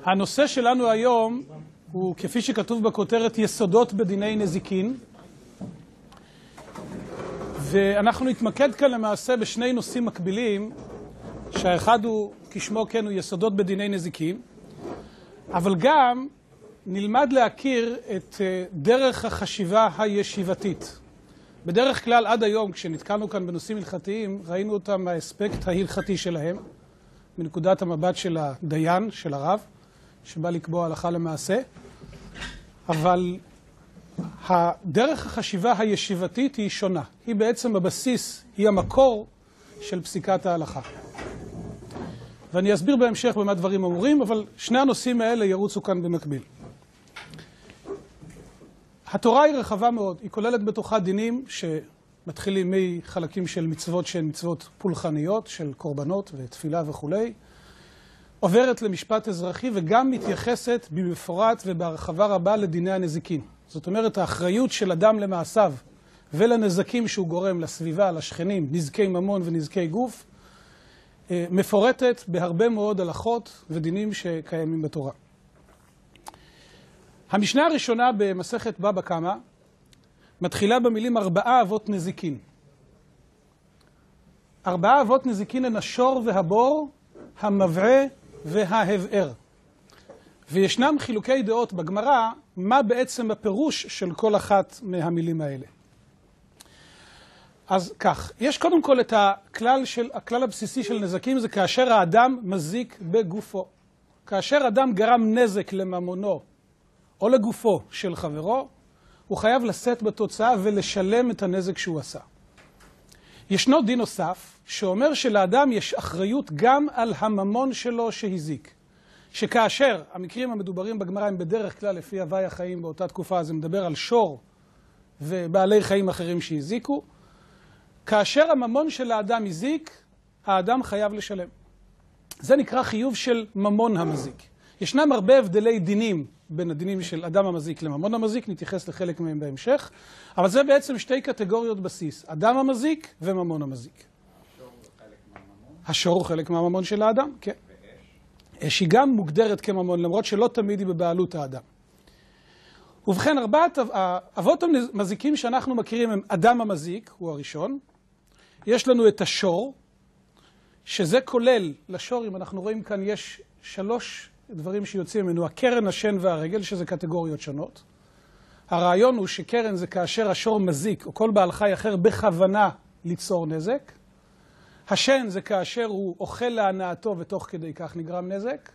הנושא שלנו היום הוא, כפי שכתוב בכותרת, יסודות בדיני נזיקין. ואנחנו נתמקד כאן למעשה בשני נושאים מקבילים, שהאחד הוא, כשמו כן, הוא יסודות בדיני נזיקין, אבל גם נלמד להכיר את דרך החשיבה הישיבתית. בדרך כלל עד היום, כשנתקלנו כאן בנושאים הלכתיים, ראינו אותם מהאספקט ההלכתי שלהם, מנקודת המבט של הדיין, של הרב, שבא לקבוע הלכה למעשה. אבל הדרך החשיבה הישיבתית היא שונה. היא בעצם הבסיס, היא המקור של פסיקת ההלכה. ואני אסביר בהמשך במה דברים אמורים, אבל שני הנושאים האלה ירוצו כאן במקביל. התורה היא רחבה מאוד, היא כוללת בתוכה דינים שמתחילים מחלקים של מצוות שהן מצוות פולחניות, של קורבנות ותפילה וכו', עוברת למשפט אזרחי וגם מתייחסת במפורט ובהרחבה רבה לדיני הנזיקין. זאת אומרת, האחריות של אדם למעשיו ולנזקים שהוא גורם לסביבה, לשכנים, נזקי ממון ונזקי גוף, מפורטת בהרבה מאוד הלכות ודינים שקיימים בתורה. המשנה הראשונה במסכת בבא קמא מתחילה במילים 4 אבות נזיקין. 4 אבות נזיקין הן השור והבור, המבעה וההבער. וישנם חילוקי דעות בגמרא מה בעצם הפירוש של כל אחת מהמילים האלה. אז כך, יש קודם כל את הכלל הבסיסי של נזקים, זה כאשר האדם מזיק בגופו. כאשר אדם גרם נזק לממונו או לגופו של חברו, הוא חייב לשאת בתוצאה ולשלם את הנזק שהוא עשה. ישנו דין נוסף שאומר שלאדם יש אחריות גם על הממון שלו שהזיק. שכאשר המקרים המדוברים בגמרא הם בדרך כלל לפי הווי החיים באותה תקופה, זה מדבר על שור ובעלי חיים אחרים שהזיקו, כאשר הממון של האדם הזיק, האדם חייב לשלם. זה נקרא חיוב של ממון המזיק. ישנם הרבה הבדלי דינים בין הדינים של אדם המזיק לממון המזיק, נתייחס לחלק מהם בהמשך, אבל זה בעצם שתי קטגוריות בסיס, אדם המזיק וממון המזיק. השור הוא חלק מהממון של האדם, כן. אש היא גם מוגדרת כממון, למרות שלא תמיד היא בבעלות האדם. ובכן, 4 אבות המזיקים שאנחנו מכירים הם אדם המזיק, הוא הראשון. יש לנו את השור, שזה כולל, לשור, אם אנחנו רואים כאן, יש 3 דברים שיוצאים ממנו, הקרן, השן והרגל, שזה קטגוריות שונות. הרעיון הוא שקרן זה כאשר השור מזיק, או כל בעל חי אחר, בכוונה ליצור נזק. השן זה כאשר הוא אוכל להנאתו ותוך כדי כך נגרם נזק.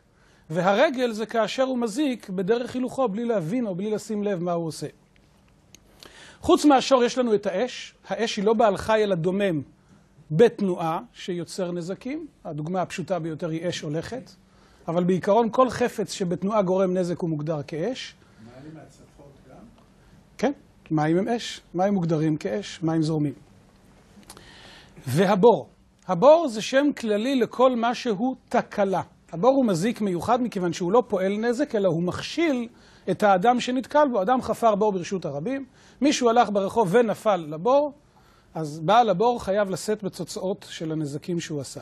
והרגל זה כאשר הוא מזיק בדרך הילוכו, בלי להבין או בלי לשים לב מה הוא עושה. חוץ מהשור יש לנו את האש. האש היא לא בעל חי אלא דומם בתנועה שיוצר נזקים. הדוגמה הפשוטה ביותר היא אש הולכת. אבל בעיקרון כל חפץ שבתנועה גורם נזק הוא מוגדר כאש. מים מהצפות גם? כן, מים הם אש. מים מוגדרים כאש, מים זורמים. והבור. הבור זה שם כללי לכל מה שהוא תקלה. הבור הוא מזיק מיוחד מכיוון שהוא לא פועל נזק, אלא הוא מכשיל את האדם שנתקל בו. אדם חפר בור ברשות הרבים, מישהו הלך ברחוב ונפל לבור, אז בעל הבור חייב לשאת בתוצאות של הנזקים שהוא עשה.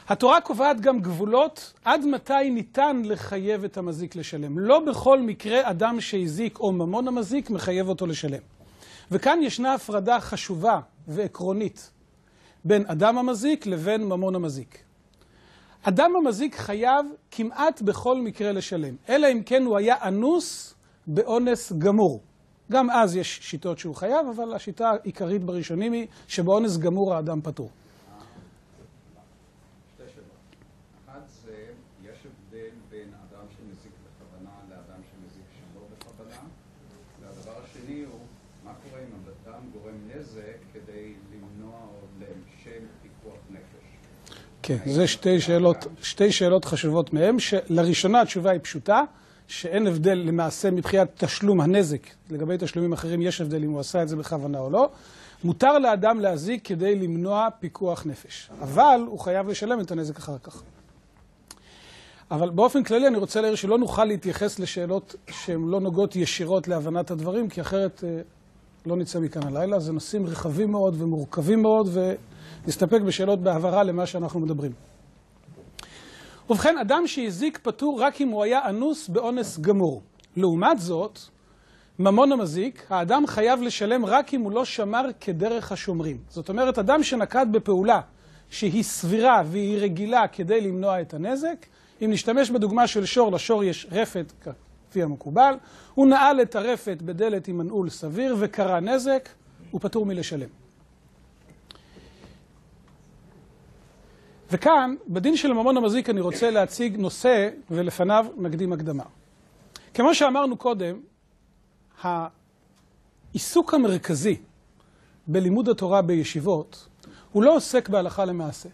התורה קובעת גם גבולות עד מתי ניתן לחייב את המזיק לשלם. לא בכל מקרה אדם שהזיק או ממון המזיק מחייב אותו לשלם. וכאן ישנה הפרדה חשובה ועקרונית בין אדם המזיק לבין ממון המזיק. אדם המזיק חייב כמעט בכל מקרה לשלם, אלא אם כן הוא היה אנוס באונס גמור. גם אז יש שיטות שהוא חייב, אבל השיטה העיקרית בראשונים היא שבאונס גמור האדם פטור. שתי שאלות. אחת זה, יש הבדל בין אדם שמזיק בכוונה לאדם שמזיק שלא בכוונה. והדבר השני הוא, מה קורה אם אדם גורם נזק כדי למנוע או לשם פיקוח נפש? כן, זה שתי שאלות חשובות מהם, שלראשונה התשובה היא פשוטה, שאין הבדל למעשה מבחינת תשלום הנזק. לגבי תשלומים אחרים יש הבדל אם הוא עשה את זה בכוונה או לא. מותר לאדם להזיק כדי למנוע פיקוח נפש, אבל הוא חייב לשלם את הנזק אחר כך. אבל באופן כללי אני רוצה להעיר שלא נוכל להתייחס לשאלות שהן לא נוגעות ישירות להבנת הדברים, כי אחרת לא נצא מכאן הלילה. זה נושאים רחבים מאוד ומורכבים מאוד, ונסתפק בשאלות בהבהרה למה שאנחנו מדברים. ובכן, אדם שהזיק פטור רק אם הוא היה אנוס באונס גמור. לעומת זאת, ממון המזיק, האדם חייב לשלם רק אם הוא לא שמר כדרך השומרים. זאת אומרת, אדם שנקט בפעולה שהיא סבירה והיא רגילה כדי למנוע את הנזק, אם נשתמש בדוגמה של שור, לשור יש רפת כפי המקובל, הוא נעל את הרפת בדלת עם מנעול סביר וקרה נזק, הוא פטור מלשלם. וכאן, בדין של ממון המזיק אני רוצה להציג נושא ולפניו נקדים הקדמה. כמו שאמרנו קודם, העיסוק המרכזי בלימוד התורה בישיבות הוא לא עוסק בהלכה למעשה.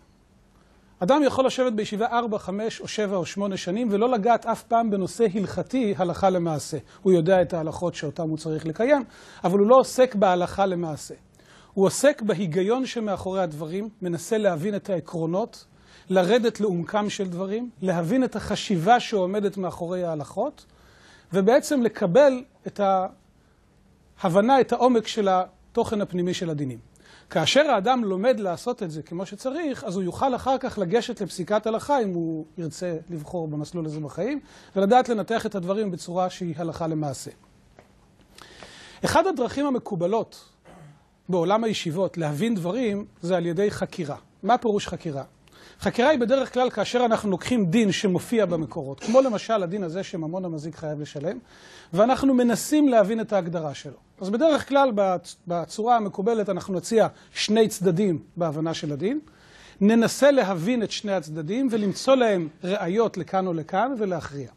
אדם יכול לשבת בישיבה 4, 5 או 7 או 8 שנים ולא לגעת אף פעם בנושא הלכתי הלכה למעשה. הוא יודע את ההלכות שאותם הוא צריך לקיים, אבל הוא לא עוסק בהלכה למעשה. הוא עוסק בהיגיון שמאחורי הדברים, מנסה להבין את העקרונות, לרדת לעומקם של דברים, להבין את החשיבה שעומדת מאחורי ההלכות, ובעצם לקבל את ההבנה, את העומק של התוכן הפנימי של הדינים. כאשר האדם לומד לעשות את זה כמו שצריך, אז הוא יוכל אחר כך לגשת לפסיקת הלכה אם הוא ירצה לבחור במסלול הזה בחיים, ולדעת לנתח את הדברים בצורה שהיא הלכה למעשה. אחד הדרכים המקובלות בעולם הישיבות להבין דברים זה על ידי חקירה. מה פירוש חקירה? חקירה היא בדרך כלל כאשר אנחנו לוקחים דין שמופיע במקורות, כמו למשל הדין הזה שממון המזיק חייב לשלם, ואנחנו מנסים להבין את ההגדרה שלו. אז בדרך כלל בצורה המקובלת אנחנו נציע שני צדדים בהבנה של הדין, ננסה להבין את שני הצדדים ולמצוא להם ראיות לכאן או לכאן ולהכריע.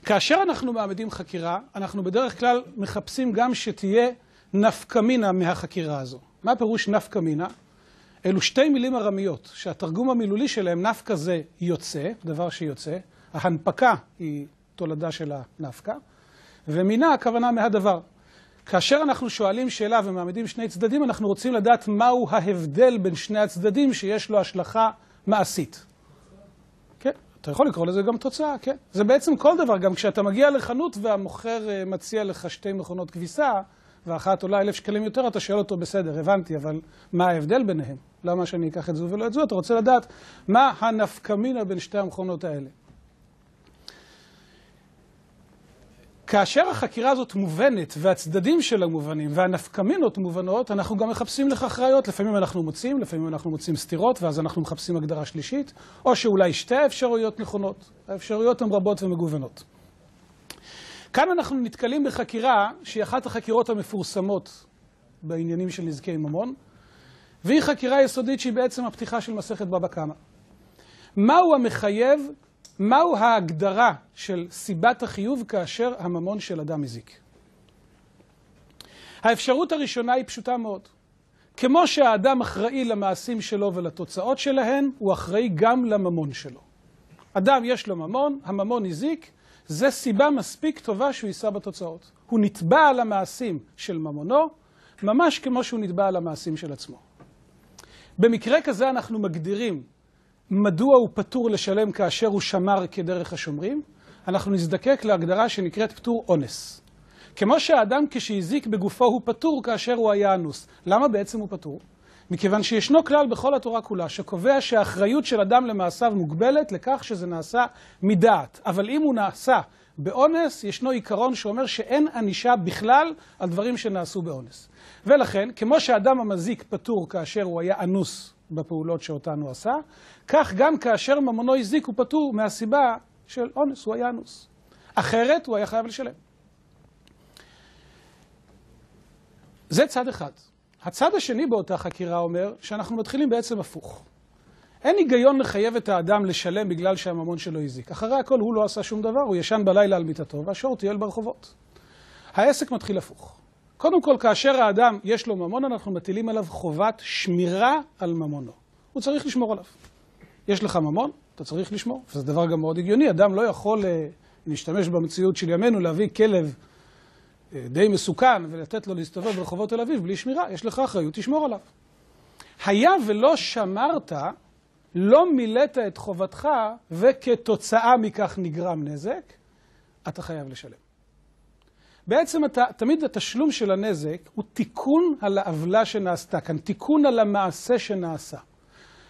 כאשר אנחנו מעמידים חקירה, אנחנו בדרך כלל מחפשים גם שתהיה נפקא מינה מהחקירה הזו. מה פירוש נפקא מינה? אלו שתי מילים ארמיות, שהתרגום המילולי שלהם נפקא זה יוצא, דבר שיוצא, ההנפקה היא תולדה של הנפקא, ומינה הכוונה מהדבר. כאשר אנחנו שואלים שאלה ומעמידים שני צדדים, אנחנו רוצים לדעת מהו ההבדל בין שני הצדדים שיש לו השלכה מעשית. כן, אתה יכול לקרוא לזה גם תוצאה, כן. זה בעצם כל דבר, גם כשאתה מגיע לחנות והמוכר מציע לך שתי מכונות כביסה, ואחת עולה 1,000 שקלים יותר, אתה שואל אותו, בסדר, הבנתי, אבל מה ההבדל ביניהם? למה שאני אקח את זו ולא את זו? אתה רוצה לדעת מה הנפקא מינה בין שתי המכונות האלה. כאשר החקירה הזאת מובנת, והצדדים שלה מובנים, והנפקא מינות מובנות, אנחנו גם מחפשים לכך ראיות. לפעמים אנחנו מוצאים, לפעמים אנחנו מוצאים סתירות, ואז אנחנו מחפשים הגדרה שלישית, או שאולי שתי האפשרויות נכונות. האפשרויות הן רבות ומגוונות. כאן אנחנו נתקלים בחקירה שהיא אחת החקירות המפורסמות בעניינים של נזקי ממון, והיא חקירה יסודית שהיא בעצם הפתיחה של מסכת בבא קמא. מהו המחייב, מהו ההגדרה של סיבת החיוב כאשר הממון של אדם מזיק? האפשרות הראשונה היא פשוטה מאוד. כמו שהאדם אחראי למעשים שלו ולתוצאות שלהן, הוא אחראי גם לממון שלו. אדם יש לו ממון, הממון הזיק, זה סיבה מספיק טובה שהוא יישא בתוצאות. הוא נתבע על המעשים של ממונו, ממש כמו שהוא נתבע על המעשים של עצמו. במקרה כזה אנחנו מגדירים מדוע הוא פטור לשלם כאשר הוא שמר כדרך השומרים. אנחנו נזדקק להגדרה שנקראת פטור אונס. כמו שהאדם כשהזיק בגופו הוא פטור כאשר הוא היה אנוס. למה בעצם הוא פטור? מכיוון שישנו כלל בכל התורה כולה שקובע שהאחריות של אדם למעשיו מוגבלת לכך שזה נעשה מדעת. אבל אם הוא נעשה באונס, ישנו עיקרון שאומר שאין ענישה בכלל על דברים שנעשו באונס. ולכן, כמו שהאדם המזיק פטור כאשר הוא היה אנוס בפעולות שאותן הוא עשה, כך גם כאשר ממונו הזיק הוא פטור מהסיבה של אונס, הוא היה אנוס. אחרת הוא היה חייב לשלם. זה צד אחד. הצד השני באותה חקירה אומר שאנחנו מתחילים בעצם הפוך. אין היגיון לחייב את האדם לשלם בגלל שהממון שלו הזיק. אחרי הכל הוא לא עשה שום דבר, הוא ישן בלילה על מיטתו והשור טייל ברחובות. העסק מתחיל הפוך. קודם כל, כאשר האדם יש לו ממון, אנחנו מטילים עליו חובת שמירה על ממונו. הוא צריך לשמור עליו. יש לך ממון, אתה צריך לשמור. וזה דבר גם מאוד הגיוני. אדם לא יכול להשתמש במציאות של ימינו, להביא כלב די מסוכן ולתת לו להסתובב ברחובות תל אביב בלי שמירה. יש לך אחריות, תשמור עליו. היה ולא שמרת, לא מילאת את חובתך, וכתוצאה מכך נגרם נזק, אתה חייב לשלם. בעצם תמיד התשלום של הנזק הוא תיקון על העוולה שנעשתה כאן, תיקון על המעשה שנעשה.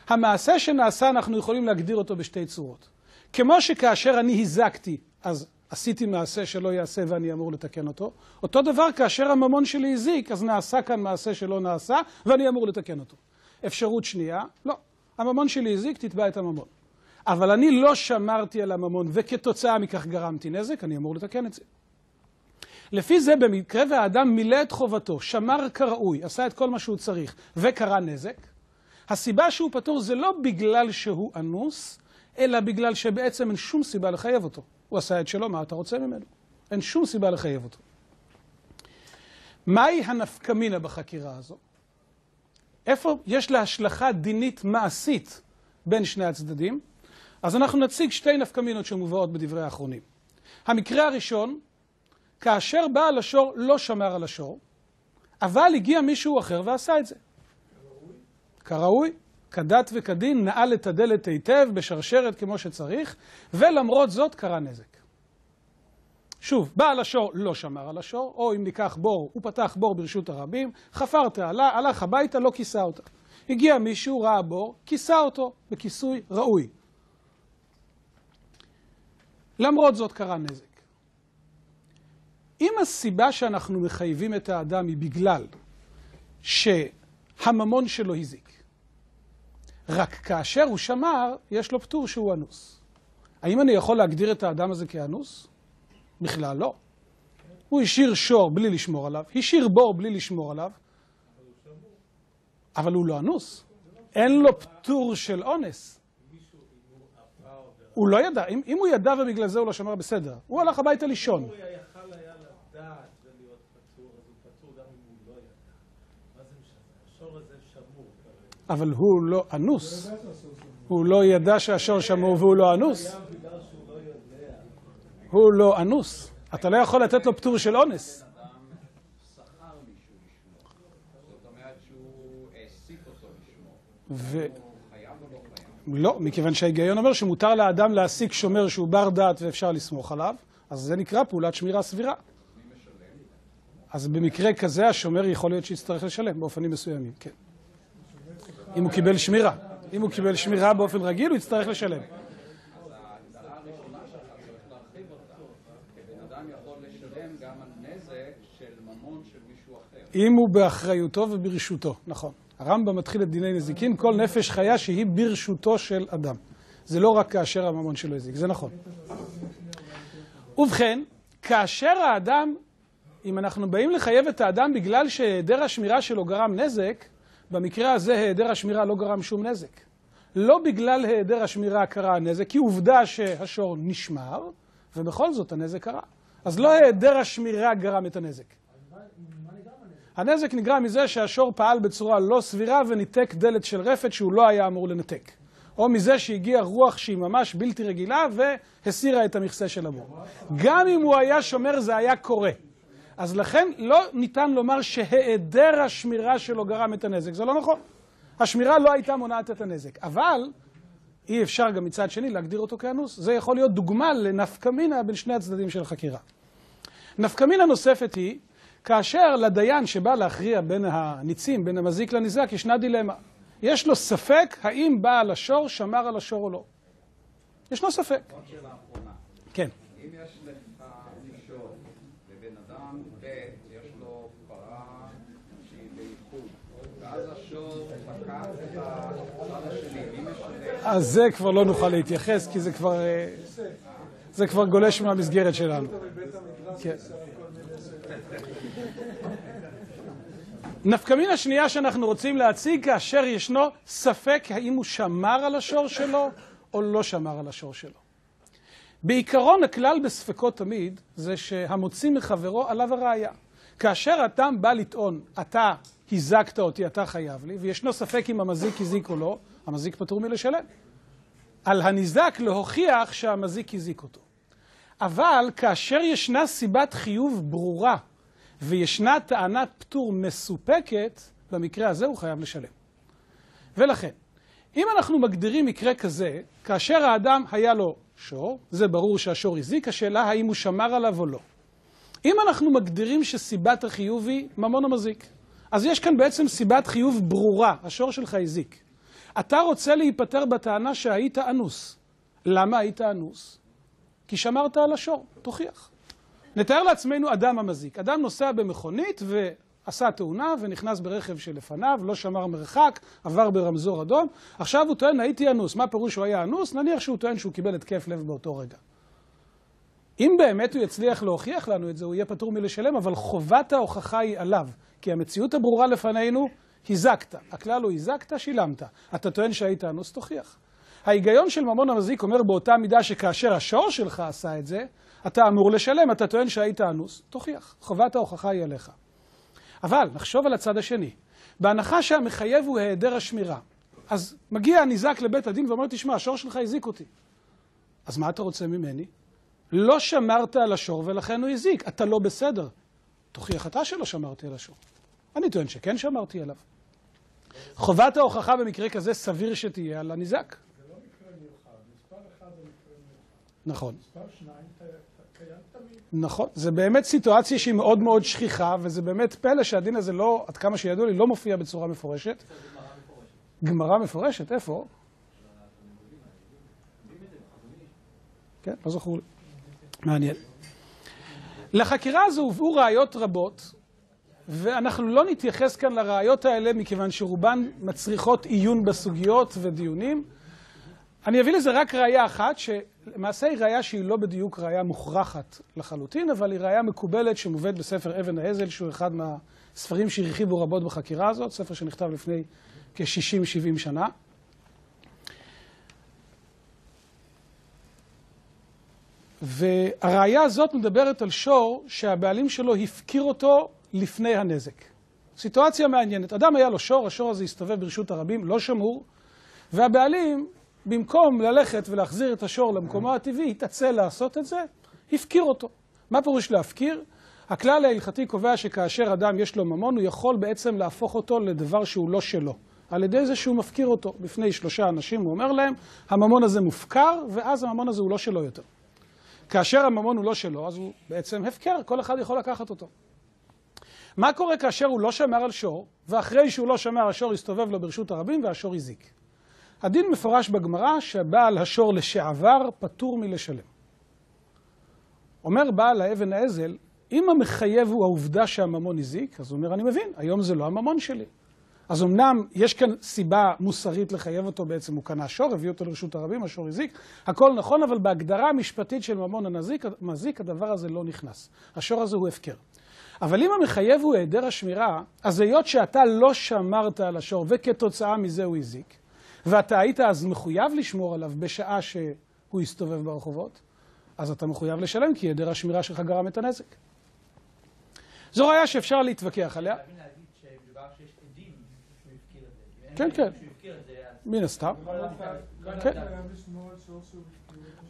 המעשה שנעשה אנחנו יכולים להגדיר אותו בשתי צורות. כמו שכאשר אני הזקתי, אז עשיתי מעשה שלא יעשה ואני אמור לתקן אותו. אותו דבר כאשר הממון שלי הזיק, אז נעשה כאן מעשה שלא נעשה ואני אמור לתקן אותו. אפשרות שנייה, לא. הממון שלי הזיק, תתבע את הממון. אבל אני לא שמרתי על הממון וכתוצאה מכך גרמתי נזק, אני אמור לתקן את זה. לפי זה, במקרה והאדם מילא את חובתו, שמר כראוי, עשה את כל מה שהוא צריך וקרה נזק, הסיבה שהוא פטור זה לא בגלל שהוא אנוס, אלא בגלל שבעצם אין שום סיבה לחייב אותו. הוא עשה את שלו, מה אתה רוצה ממנו? אין שום סיבה לחייב אותו. מהי הנפקמינה בחקירה הזו? איפה יש לה השלכה דינית מעשית בין שני הצדדים? אז אנחנו נציג שתי נפקמינות שמובאות בדברי האחרונים. המקרה הראשון, כאשר בעל השור לא שמר על השור, אבל הגיע מישהו אחר ועשה את זה. כראוי, כדת וכדין, נעל את הדלת היטב בשרשרת כמו שצריך, ולמרות זאת קרה נזק. שוב, בעל השור לא שמר על השור, או אם ניקח בור, הוא פתח בור ברשות הרבים, חפר תעלה, הלך הביתה, לא כיסה אותה. הגיע מישהו, ראה בור, כיסה אותו בכיסוי ראוי. למרות זאת קרה נזק. אם הסיבה שאנחנו מחייבים את האדם היא בגלל שהממון שלו הזיק, רק כאשר הוא שמר, יש לו פטור שהוא אנוס. האם אני יכול להגדיר את האדם הזה כאנוס? בכלל לא. הוא השאיר שור בלי לשמור עליו, השאיר בור בלי לשמור עליו, אבל הוא לא אנוס. אין לו פטור של אונס. הוא לא ידע. אם הוא ידע ובגלל זה הוא לא שמר, בסדר. הוא הלך הביתה לישון. הוא יכל היה לדעת ולהיות פטור, אז הוא פטור גם אם הוא לא ידע. מה זה משנה? השור הזה שמור. אבל הוא לא אנוס. הוא לא ידע שהשור שמור והוא לא אנוס. הוא לא אנוס. אתה לא יכול לתת לו פטור של אונס. אדם שכר מישהו לשמור. זאת אומרת שהוא העסיק אותו לשמור. הוא חייב או לא חייב? לא, מכיוון שההיגיון אומר שמותר לאדם להעסיק שומר שהוא בר דעת ואפשר לסמוך עליו, אז זה נקרא פעולת שמירה סבירה. מי משלם? אז במקרה כזה השומר יכול להיות שיצטרך לשלם באופנים מסוימים, כן. אם הוא קיבל שמירה. אם הוא קיבל שמירה באופן רגיל, הוא יצטרך לשלם. אז ההגדרה הראשונה שלך צריך להרחיב אותה. כבן אדם יכול לשלם גם על נזק של ממון של מישהו אחר. אם הוא באחריותו וברשותו, נכון. הרמב"ם מתחיל את דיני נזיקין, כל נפש חיה שהיא ברשותו של אדם. זה לא רק כאשר הממון שלו הזיק, זה נכון. ובכן, כאשר האדם, אם אנחנו באים לחייב את האדם בגלל שהיעדר השמירה שלו גרם נזק, במקרה הזה היעדר השמירה לא גרם שום נזק. לא בגלל היעדר השמירה קרה הנזק, כי עובדה שהשור נשמר, ובכל זאת הנזק קרה. אז לא היעדר השמירה גרם את הנזק. הנזק נגרם מזה שהשור פעל בצורה לא סבירה וניתק דלת של רפת שהוא לא היה אמור לנתק. או מזה שהגיעה רוח שהיא ממש בלתי רגילה והסירה את המכסה של הבור. גם אם הוא היה שומר זה היה קורה. אז לכן לא ניתן לומר שהיעדר השמירה שלו גרם את הנזק. זה לא נכון. השמירה לא הייתה מונעת את הנזק. אבל אי אפשר גם מצד שני להגדיר אותו כאנוס. זה יכול להיות דוגמה לנפקמינה בין שני הצדדים של החקירה. נפקמינה נוספת היא, כאשר לדיין שבא להכריע בין הניצים, בין המזיק לנזק, ישנה דילמה. יש לו ספק האם בעל השור שמר על השור או לא. ישנו ספק. עוד שאלה אחרונה. כן. אם יש לך שור לבן אדם ב' יש לו פרה שהיא באיחוד, ואז השור פקח את הצד השני, מי משלם? אז זה כבר לא נוכל להתייחס, כי זה כבר גולש מהמסגרת שלנו. כן. נפקמינה שנייה שאנחנו רוצים להציג כאשר ישנו ספק האם הוא שמר על השור שלו או לא שמר על השור שלו. בעיקרון הכלל בספקות תמיד זה שהמוציא מחברו עליו הראיה. כאשר אדם בא לטעון, אתה הזקת אותי, אתה חייב לי, וישנו ספק אם המזיק הזיק או לא, המזיק פטור מלשלם. על הנזק להוכיח שהמזיק הזיק אותו. אבל כאשר ישנה סיבת חיוב ברורה, וישנה טענת פטור מסופקת, במקרה הזה הוא חייב לשלם. ולכן, אם אנחנו מגדירים מקרה כזה, כאשר האדם היה לו שור, זה ברור שהשור הזיק, השאלה האם הוא שמר עליו או לא. אם אנחנו מגדירים שסיבת החיוב היא ממון המזיק, אז יש כאן בעצם סיבת חיוב ברורה, השור שלך הזיק. אתה רוצה להיפטר בטענה שהיית אנוס. למה היית אנוס? כי שמרת על השור, תוכיח. נתאר לעצמנו אדם המזיק. אדם נוסע במכונית ועשה תאונה ונכנס ברכב שלפניו, לא שמר מרחק, עבר ברמזור אדום. עכשיו הוא טוען, הייתי אנוס. מה פירוש שהוא היה אנוס? נניח שהוא טוען שהוא קיבל התקף לב באותו רגע. אם באמת הוא יצליח להוכיח לנו את זה, הוא יהיה פטור מלשלם, אבל חובת ההוכחה היא עליו. כי המציאות הברורה לפנינו, הזקת. הכלל הוא הזקת, שילמת. אתה טוען שהיית אנוס, תוכיח. ההיגיון של ממון המזיק אומר באותה מידה שכאשר השור שלך עשה את זה, אתה אמור לשלם, אתה טוען שהיית אנוס, תוכיח. חובת ההוכחה היא עליך. אבל נחשוב על הצד השני. בהנחה שהמחייב הוא היעדר השמירה. אז מגיע הניזק לבית הדין ואומר, תשמע, השור שלך הזיק אותי. אז מה אתה רוצה ממני? לא שמרת על השור ולכן הוא הזיק. אתה לא בסדר. תוכיח אתה שלא שמרתי על השור. אני טוען שכן שמרתי עליו. חובת ההוכחה במקרה כזה סביר שתהיה על הניזק. זה לא מקרה מיוחד. מספר אחד זה מקרה מיוחד. נכון. מספר שניים קיים תמיד. נכון. זה באמת סיטואציה שהיא מאוד מאוד שכיחה, וזה באמת פלא שהדין הזה לא, עד כמה שידוע לי, לא מופיע בצורה מפורשת. גמרא מפורשת? איפה? כן, לא זכור לי. מעניין. לחקירה הזו הובאו ראיות רבות, ואנחנו לא נתייחס כאן לראיות האלה מכיוון שרובן מצריכות עיון בסוגיות ודיונים. אני אביא לזה רק ראיה אחת, שלמעשה היא ראיה שהיא לא בדיוק ראיה מוכרחת לחלוטין, אבל היא ראיה מקובלת שמובאת בספר אבן העזל, שהוא אחד מהספרים שהרחיבו רבות בחקירה הזאת, ספר שנכתב לפני כ-60-70 שנה. והראיה הזאת מדברת על שור שהבעלים שלו הפקיר אותו לפני הנזק. סיטואציה מעניינת. אדם היה לו שור, השור הזה הסתובב ברשות הרבים, לא שמור, והבעלים, במקום ללכת ולהחזיר את השור למקומו הטבעי, התעצל לעשות את זה, הפקיר אותו. מה פירוש להפקיר? הכלל ההלכתי קובע שכאשר אדם יש לו ממון, הוא יכול בעצם להפוך אותו לדבר שהוא לא שלו. על ידי זה שהוא מפקיר אותו בפני 3 אנשים, הוא אומר להם, הממון הזה מופקר, ואז הממון הזה הוא לא שלו יותר. כאשר הממון הוא לא שלו, אז הוא בעצם הפקר, כל אחד יכול לקחת אותו. מה קורה כאשר הוא לא שמר על שור, ואחרי שהוא לא שמר, השור הסתובב לו ברשות הרבים והשור הזיק? הדין מפורש בגמרא שבעל השור לשעבר פטור מלשלם. אומר בעל האבן העזל, אם המחייב הוא העובדה שהממון הזיק, אז הוא אומר, אני מבין, היום זה לא הממון שלי. אז אמנם יש כאן סיבה מוסרית לחייב אותו, בעצם הוא קנה שור, הביא אותו לרשות הרבים, השור הזיק, הכל נכון, אבל בהגדרה המשפטית של ממון המזיק, הדבר הזה לא נכנס. השור הזה הוא הפקר. אבל אם המחייב הוא היעדר השמירה, אז היות שאתה לא שמרת על השור, וכתוצאה מזה הוא הזיק, ואתה היית אז מחויב לשמור עליו בשעה שהוא יסתובב ברחובות, אז אתה מחויב לשלם, כי היעדר השמירה שלך גרם את הנזק. זו ראיה שאפשר להתווכח עליה. כן, כן. מן הסתם.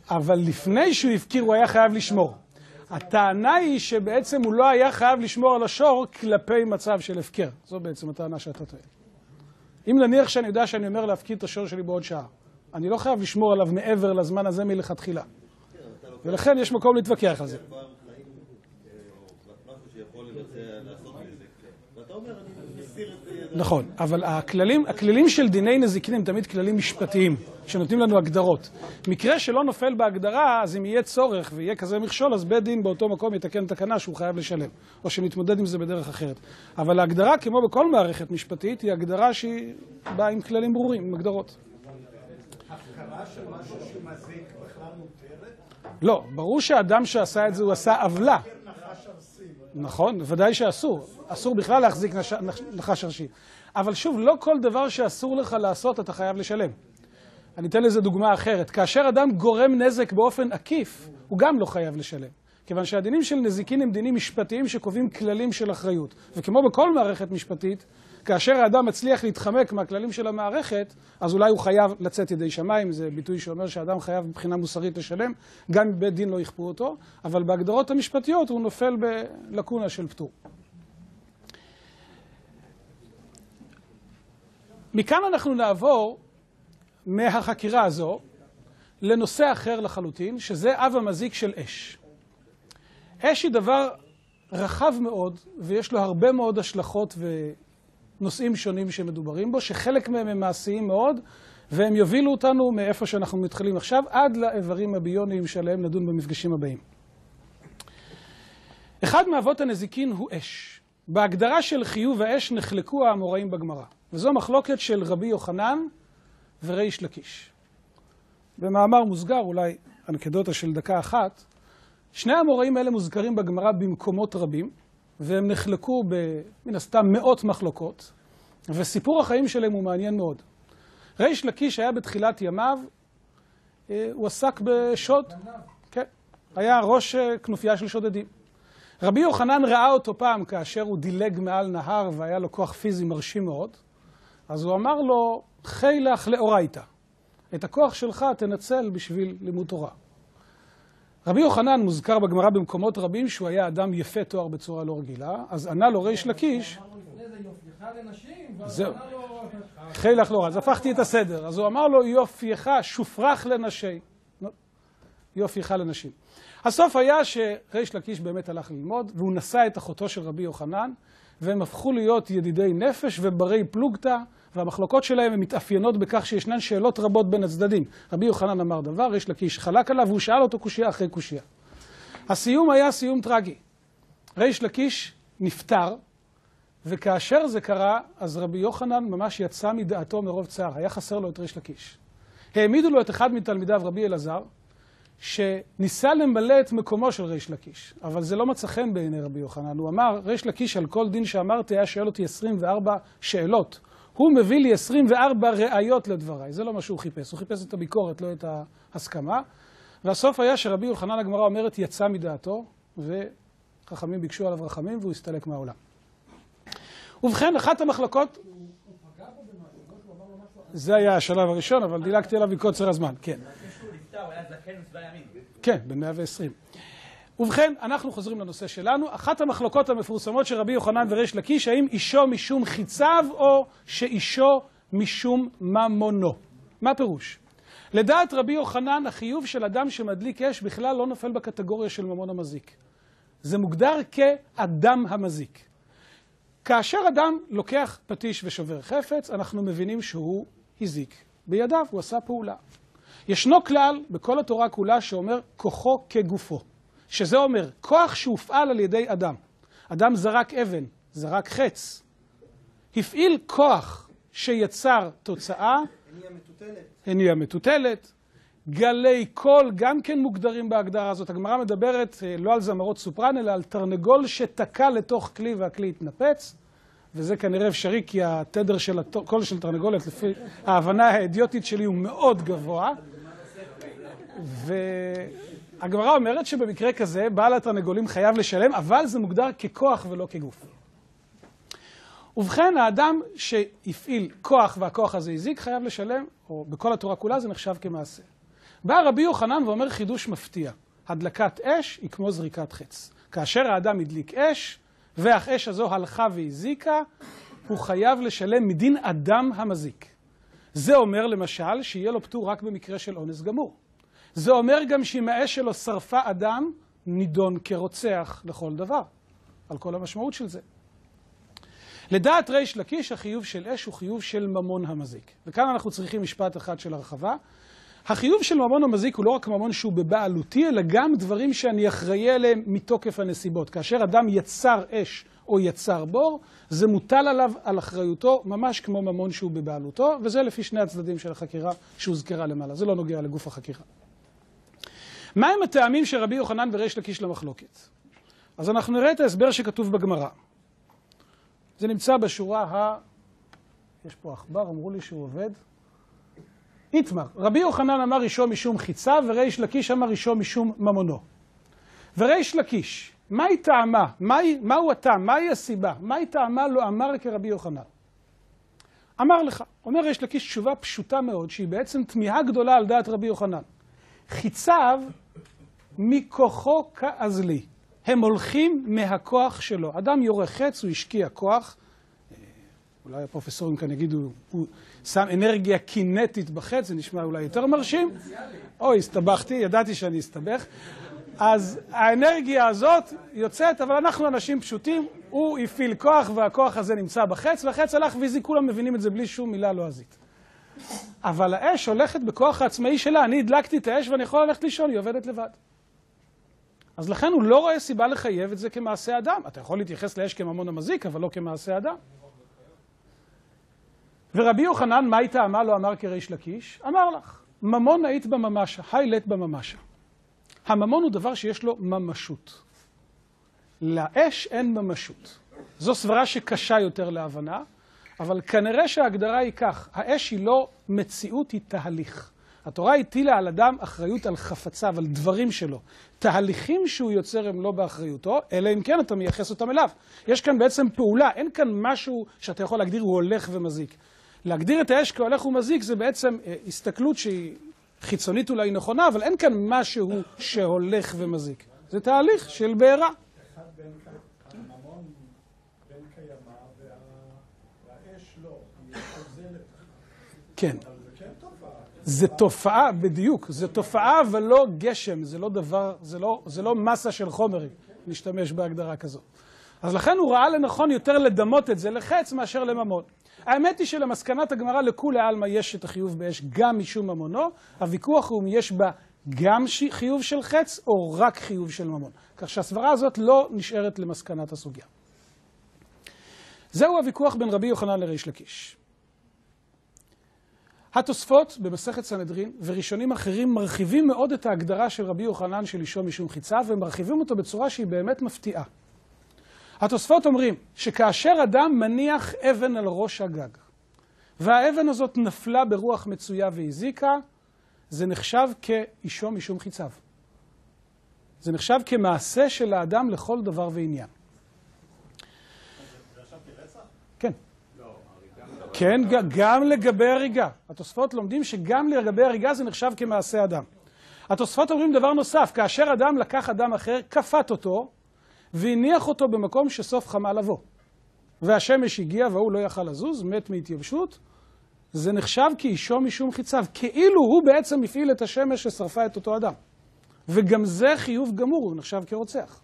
אבל לפני שהוא הפקיר הוא היה חייב לשמור. הטענה היא שבעצם הוא לא היה חייב לשמור על השור כלפי מצב של הפקר. זו בעצם הטענה שאתה טוען. אם נניח שאני יודע שאני אומר להפקיר את השור שלי בעוד שעה, אני לא חייב לשמור עליו מעבר לזמן הזה מלכתחילה. ולכן יש מקום להתווכח על זה. נכון, אבל הכללים של דיני נזיקין הם תמיד כללים משפטיים, שנותנים לנו הגדרות. מקרה שלא נופל בהגדרה, אז אם יהיה צורך ויהיה כזה מכשול, אז בית דין באותו מקום יתקן תקנה שהוא חייב לשלם, או שמתמודד עם זה בדרך אחרת. אבל ההגדרה, כמו בכל מערכת משפטית, היא הגדרה שהיא באה עם כללים ברורים, עם הגדרות. הפקרה של משהו שמזיק בכלל מותרת? לא, ברור שהאדם שעשה את זה הוא עשה עוולה. נכון, ודאי שאסור. אסור בכלל להחזיק נחש ארשי. אבל שוב, לא כל דבר שאסור לך לעשות אתה חייב לשלם. אני אתן לזה דוגמה אחרת. כאשר אדם גורם נזק באופן עקיף, הוא גם לא חייב לשלם. כיוון שהדינים של נזיקין הם דינים משפטיים שקובעים כללים של אחריות. וכמו בכל מערכת משפטית, כאשר האדם מצליח להתחמק מהכללים של המערכת, אז אולי הוא חייב לצאת ידי שמיים. זה ביטוי שאומר שהאדם חייב מבחינה מוסרית לשלם, גם אם בית דין לא יכפו אותו, אבל בהגדרות המשפטיות הוא נופל בלקונה של פטור. מכאן אנחנו נעבור מהחקירה הזו לנושא אחר לחלוטין, שזה אב המזיק של אש. אש היא דבר רחב מאוד, ויש לו הרבה מאוד השלכות נושאים שונים שמדוברים בו, שחלק מהם הם מעשיים מאוד, והם יובילו אותנו מאיפה שאנחנו מתחילים עכשיו, עד לאיברים הביוניים שעליהם נדון במפגשים הבאים. אחד מאבות הנזיקין הוא אש. בהגדרה של חיוב האש נחלקו האמוראים בגמרא, וזו מחלוקת של רבי יוחנן וריש לקיש. במאמר מוסגר, אולי אנקדוטה של דקה אחת, שני האמוראים האלה מוזכרים בגמרא במקומות רבים, והם נחלקו מן הסתם מאות מחלוקות, וסיפור החיים שלהם הוא מעניין מאוד. ריש לקיש היה בתחילת ימיו, הוא עסק בשוד, כן, היה ראש כנופיה של שודדים. רבי יוחנן ראה אותו פעם כאשר הוא דילג מעל נהר והיה לו כוח פיזי מרשים מאוד, אז הוא אמר לו, חי לך לאורייתא, את הכוח שלך תנצל בשביל לימוד תורה. רבי יוחנן מוזכר בגמרא במקומות רבים שהוא היה אדם יפה תואר בצורה לא רגילה, אז ענה לו ריש לקיש, זהו, חי לך לאורייתא, אז הפכתי את הסדר, אז הוא אמר לו יופייך שופרך לנשי, יופייך לנשים. הסוף היה שריש לקיש באמת הלך ללמוד, והוא נשא את אחותו של רבי יוחנן, והם הפכו להיות ידידי נפש וברי פלוגתא, והמחלוקות שלהם הן מתאפיינות בכך שישנן שאלות רבות בין הצדדים. רבי יוחנן אמר דבר, ריש לקיש חלק עליו, והוא שאל אותו קושיה אחרי קושיה. הסיום היה סיום טרגי. ריש לקיש נפטר, וכאשר זה קרה, אז רבי יוחנן ממש יצא מדעתו מרוב צער, היה חסר לו את ריש לקיש. העמידו לו את אחד מתלמידיו, רבי אלעזר, שניסה למלא את מקומו של ריש לקיש, אבל זה לא מצא חן בעיני רבי יוחנן. הוא אמר, ריש לקיש על כל דין שאמרתי היה שואל אותי 24 שאלות. הוא מביא לי 24 ראיות לדבריי. זה לא מה שהוא חיפש. הוא חיפש את הביקורת, לא את ההסכמה. והסוף היה שרבי יוחנן, הגמרא אומרת, יצא מדעתו, וחכמים ביקשו עליו רחמים, והוא הסתלק מהעולם. ובכן, אחת המחלקות... זה היה השלב הראשון, אבל דילגתי עליו בקוצר הזמן. כן. כן, בין 120. ובכן, אנחנו חוזרים לנושא שלנו. אחת המחלוקות המפורסמות של רבי יוחנן וריש לקיש, האם אישו משום חיציו או שאישו משום ממונו. מה פירוש? לדעת רבי יוחנן, החיוב של אדם שמדליק אש בכלל לא נופל בקטגוריה של ממון המזיק. זה מוגדר כאדם המזיק. כאשר אדם לוקח פטיש ושובר חפץ, אנחנו מבינים שהוא הזיק. בידיו הוא עשה פעולה. ישנו כלל בכל התורה כולה שאומר כוחו כגופו. שזה אומר כוח שהופעל על ידי אדם. אדם זרק אבן, זרק חץ. הפעיל כוח שיצר תוצאה. הניע מטוטלת. גלי קול גם כן מוגדרים בהגדרה הזאת. הגמרא מדברת לא על זמרות סופרן, אלא על תרנגול שתקע לתוך כלי והכלי התנפץ. וזה כנראה אפשרי כי התדר של הקול של תרנגולת, לפי ההבנה האידיוטית שלי, הוא מאוד גבוה. והגמרא אומרת שבמקרה כזה בעל התרנגולים חייב לשלם, אבל זה מוגדר ככוח ולא כגוף. ובכן, האדם שהפעיל כוח והכוח הזה הזיק חייב לשלם, או בכל התורה כולה זה נחשב כמעשה. בא רבי יוחנן ואומר חידוש מפתיע. הדלקת אש היא כמו זריקת חץ. כאשר האדם הדליק אש, והאש הזו הלכה והזיקה, הוא חייב לשלם מדין אדם המזיק. זה אומר למשל שיהיה לו פטור רק במקרה של אונס גמור. זה אומר גם שאם האש שלו שרפה אדם, נידון כרוצח לכל דבר, על כל המשמעות של זה. לדעת ריש לקיש, החיוב של אש הוא חיוב של ממון המזיק. וכאן אנחנו צריכים משפט אחד של הרחבה. החיוב של ממון המזיק הוא לא רק ממון שהוא בבעלותי, אלא גם דברים שאני אחראי עליהם מתוקף הנסיבות. כאשר אדם יצר אש או יצר בור, זה מוטל עליו על אחריותו, ממש כמו ממון שהוא בבעלותו, וזה לפי שני הצדדים של החקירה שהוזכרה למעלה. זה לא נוגע לגוף החקירה. מהם הטעמים של רבי יוחנן וריש לקיש למחלוקת? אז אנחנו נראה את ההסבר שכתוב בגמרא. זה נמצא בשורה יש פה עכבר, אמרו לי שהוא עובד. איתמר, רבי יוחנן אמר אישו משום חיצה, וריש לקיש אמר אישו משום ממונו. וריש לקיש, מהי טעמה? מהו הטעם? מהי הסיבה? מהי טעמה לא אמר כרבי יוחנן? אמר לך, אומר ריש לקיש תשובה פשוטה מאוד, שהיא בעצם תמיהה גדולה על דעת רבי יוחנן. חיציו מכוחו כאזלי. הם הולכים מהכוח שלו. אדם יורה חץ, הוא השקיע כוח. אולי הפרופסורים כאן יגידו, הוא שם אנרגיה קינטית בחץ, זה נשמע אולי יותר מרשים. הסתבכתי, ידעתי שאני אסתבך. אז האנרגיה הזאת יוצאת, אבל אנחנו אנשים פשוטים, הוא הפעיל כוח והכוח הזה נמצא בחץ, והחץ הלך והזיק, כולם מבינים את זה בלי שום מילה לועזית. אבל האש הולכת בכוח העצמאי שלה, אני הדלקתי את האש ואני יכול ללכת לישון, היא עובדת לבד. אז לכן הוא לא רואה סיבה לחייב את זה כמעשה אדם. אתה יכול להתייחס לאש כממון המזיק, אבל לא כמעשה אדם. ורבי יוחנן, מה היא טעמה? לא אמר כריש לקיש? אמר לך, ממון היית בממשה, היילת בממשה. הממון הוא דבר שיש לו ממשות. לאש אין ממשות. זו סברה שקשה יותר להבנה, אבל כנראה שההגדרה היא כך, האש היא לא מציאות, היא תהליך. התורה הטילה על אדם אחריות על חפציו, על דברים שלו. תהליכים שהוא יוצר הם לא באחריותו, אלא אם כן אתה מייחס אותם אליו. יש כאן בעצם פעולה, אין כאן משהו שאתה יכול להגדיר הוא הולך ומזיק. להגדיר את האש כהולך ומזיק זה בעצם הסתכלות שהיא חיצונית אולי נכונה, אבל אין כאן משהו שהולך ומזיק. זה תהליך של בעירה. אחד הממון בין קיימה והאש לא, היא חוזלת. כן. אבל זה כן תופעה. זה תופעה, בדיוק. זה תופעה אבל לא גשם, זה לא דבר, זה לא מסה של חומר, נשתמש בהגדרה כזו. אז לכן הוא ראה לנכון יותר לדמות את זה לחץ מאשר לממון. האמת היא שלמסקנת הגמרא לכולי עלמא יש את החיוב באש גם משום ממונו, הוויכוח הוא אם יש בה גם חיוב של חץ או רק חיוב של ממון. כך שהסברה הזאת לא נשארת למסקנת הסוגיה. זהו הוויכוח בין רבי יוחנן לריש לקיש. התוספות במסכת סנהדרין וראשונים אחרים מרחיבים מאוד את ההגדרה של רבי יוחנן של אישו משום חיצה, ומרחיבים אותו בצורה שהיא באמת מפתיעה. התוספות אומרים שכאשר אדם מניח אבן על ראש הגג, והאבן הזאת נפלה ברוח מצויה והזיקה, זה נחשב כאישו משום חיציו. זה נחשב כמעשה של האדם לכל דבר ועניין. זה עכשיו כרצח? כן. כן, גם לגבי הריגה. התוספות לומדים שגם לגבי הריגה זה נחשב כמעשה אדם. התוספות אומרים דבר נוסף, כאשר אדם לקח אדם אחר, כפת אותו, והניח אותו במקום שסוף חמה לבוא. והשמש הגיע והוא לא יכל לזוז, מת מהתייבשות, זה נחשב כאישו משום חיציו, כאילו הוא בעצם הפעיל את השמש ששרפה את אותו אדם. וגם זה חיוב גמור, הוא נחשב כרוצח.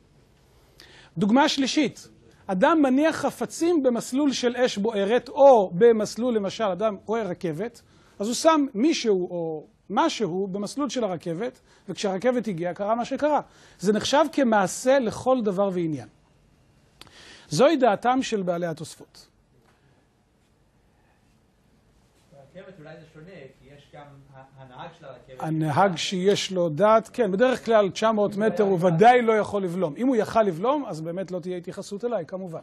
דוגמה שלישית, אדם מניח חפצים במסלול של אש בוערת, או במסלול למשל אדם רואה רכבת, אז הוא שם מישהו או משהו במסלול של הרכבת, וכשהרכבת הגיעה קרה מה שקרה. זה נחשב כמעשה לכל דבר ועניין. זוהי דעתם של בעלי התוספות. ברכבת אולי זה שונה, כי יש גם הנהג של הרכבת. הנהג שיש לו דעת, כן, בדרך כלל 900 מטר הוא ודאי לא יכול לבלום. אם הוא יכל לבלום, אז באמת לא תהיה התייחסות אליי, כמובן.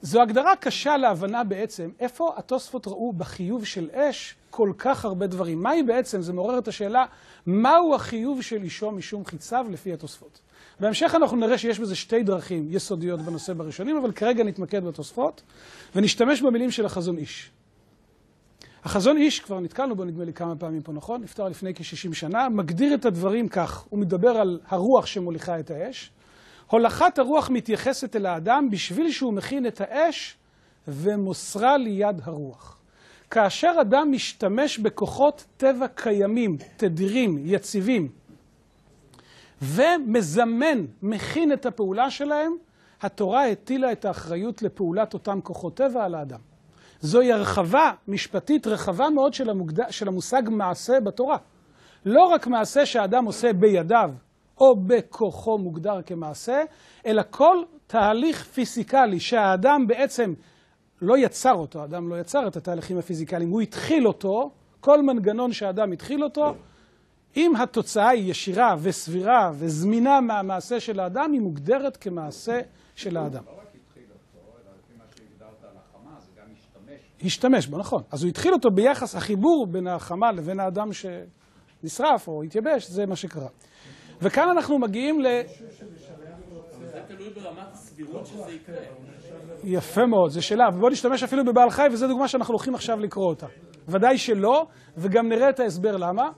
זו הגדרה קשה להבנה בעצם, איפה התוספות ראו בחיוב של אש כל כך הרבה דברים. מהי בעצם? זה מעורר את השאלה, מהו החיוב של אישו משום חיציו לפי התוספות. בהמשך אנחנו נראה שיש בזה שתי דרכים יסודיות בנושא בראשונים, אבל כרגע נתמקד בתוספות, ונשתמש במילים של החזון איש. החזון איש, כבר נתקלנו בו נדמה לי כמה פעמים פה, נכון? נפטר לפני כ-60 שנה, מגדיר את הדברים כך, הוא מדבר על הרוח שמוליכה את האש. הולכת הרוח מתייחסת אל האדם בשביל שהוא מכין את האש ומוסרה ליד הרוח. כאשר אדם משתמש בכוחות טבע קיימים, תדירים, יציבים, ומזמן, מכין את הפעולה שלהם, התורה הטילה את האחריות לפעולת אותם כוחות טבע על האדם. זוהי הרחבה משפטית רחבה מאוד של המושג מעשה בתורה. לא רק מעשה שהאדם עושה בידיו, או בכוחו מוגדר כמעשה, אלא כל תהליך פיזיקלי שהאדם בעצם לא יצר אותו, האדם לא יצר את התהליכים הפיזיקליים, הוא התחיל אותו, כל מנגנון שהאדם התחיל אותו, אם התוצאה היא ישירה וסבירה וזמינה מהמעשה של האדם, היא מוגדרת כמעשה של האדם. לא רק התחיל אותו, אלא לפי מה שהגדרת על החמה, זה גם השתמש. השתמש בו, נכון. אז הוא התחיל אותו ביחס החיבור בין החמה לבין האדם שנשרף או התייבש, זה מה שקרה. וכאן אנחנו מגיעים זה תלוי ברמת הסבירות שזה יקרה. יפה מאוד, זה שאלה. ובואו נשתמש אפילו בבעל חי, וזו דוגמה שאנחנו הולכים עכשיו לקרוא אותה. ודאי שלא, וגם נראה את ההסבר למה.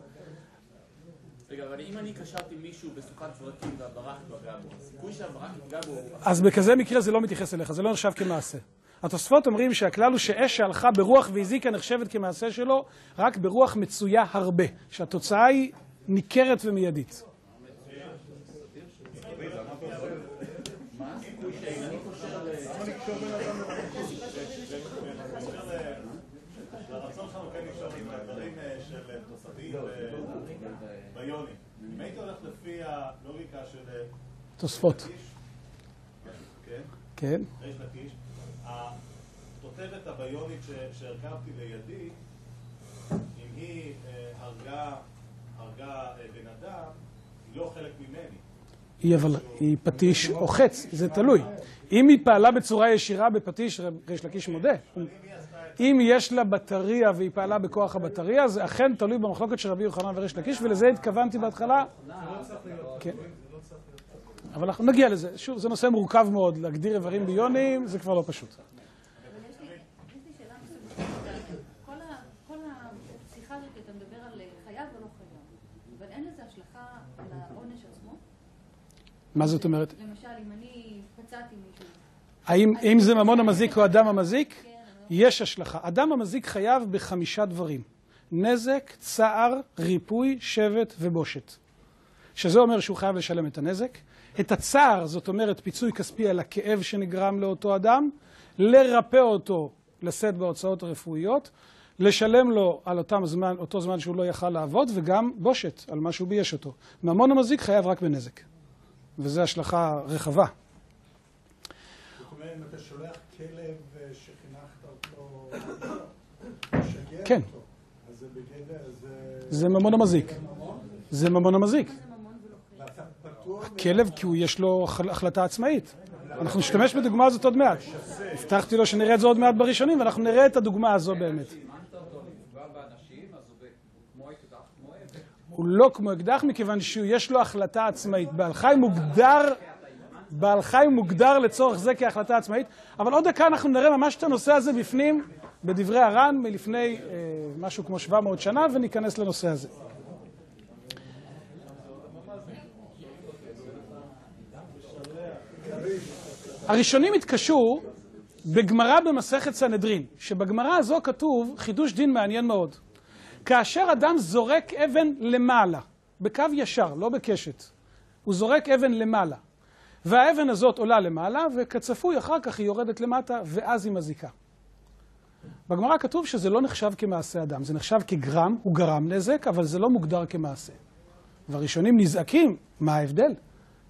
רגע, אבל אם אני קשרתי מישהו בסוכת זרקים והברק פגע בו, הסיכוי שהברק פגע בו... אז בכזה מקרה זה לא מתייחס אליך, זה לא נחשב כמעשה. התוספות אומרים שהכלל הוא שאש שהלכה ברוח והזיקה נחשבת כמעשה שלו, רק ברוח מצויה הרבה, שהתוצאה היא ניכרת ומיידית. לרצון שלנו כן נשאר עם הדברים של תוספים ביוני. אם הייתי הולך לפי הלוגיקה של תוספות. כן. ריש לקיש, התותבת הביונית שהרכבתי לידי, אם היא הרגה בן אדם, היא לא חלק ממני. היא פטיש או חץ, זה תלוי. אם היא פעלה בצורה ישירה בפטיש, ריש לקיש מודה. אם יש לה בטריה והיא פעלה בכוח הבטריה, זה אכן תלוי במחלוקת של רבי יוחנן וריש לקיש, ולזה התכוונתי בהתחלה. כן. אבל אנחנו נגיע לזה. שוב, זה נושא מורכב מאוד. להגדיר איברים ביוניים, זה כבר לא פשוט. אבל יש לי שאלה מסוימת. כל השיחה הזאת, אתה מדבר על חייב או לא חייב, אבל אין לזה השלכה על העונש עצמו? מה זאת אומרת? למשל, אם אני פצעתי מישהו... האם זה ממון המזיק או אדם המזיק? יש השלכה. אדם המזיק חייב ב5 דברים. נזק, צער, ריפוי, שבט ובושת. שזה אומר שהוא חייב לשלם את הנזק. את הצער, זאת אומרת פיצוי כספי על הכאב שנגרם לאותו אדם, לרפא אותו, לשאת בהוצאות הרפואיות, לשלם לו על אותו זמן שהוא לא יכל לעבוד, וגם בושת על מה שהוא בייש אותו. ממון המזיק חייב רק בנזק. וזו השלכה רחבה. זאת אומרת, אם אתה שולח כלב שחינכת אותו, שגר כן. אותו, אז זה בגדר, זה ממון המזיק. זה ממון המזיק. ואתה פטור... כלב, כי יש לו החלטה עצמאית. אנחנו נשתמש בדוגמה הזאת עוד מעט. הבטחתי לו שנראה את זה עוד מעט בראשונים, ואנחנו נראה את הדוגמה הזו באמת. הוא לא כמו אקדח, מכיוון שיש לו החלטה עצמאית. בעל חי מוגדר לצורך זה כהחלטה עצמאית, אבל עוד דקה אנחנו נראה ממש את הנושא הזה בפנים, בדברי הר"ן, מלפני משהו כמו 700 שנה, וניכנס לנושא הזה. הראשונים התקשו בגמרא במסכת סנהדרין, שבגמרא הזו כתוב חידוש דין מעניין מאוד. כאשר אדם זורק אבן למעלה, בקו ישר, לא בקשת, הוא זורק אבן למעלה, והאבן הזאת עולה למעלה, וכצפוי אחר כך היא יורדת למטה, ואז היא מזיקה. בגמרא כתוב שזה לא נחשב כמעשה אדם, זה נחשב כגרם, הוא גרם נזק, אבל זה לא מוגדר כמעשה. והראשונים נזעקים, מה ההבדל?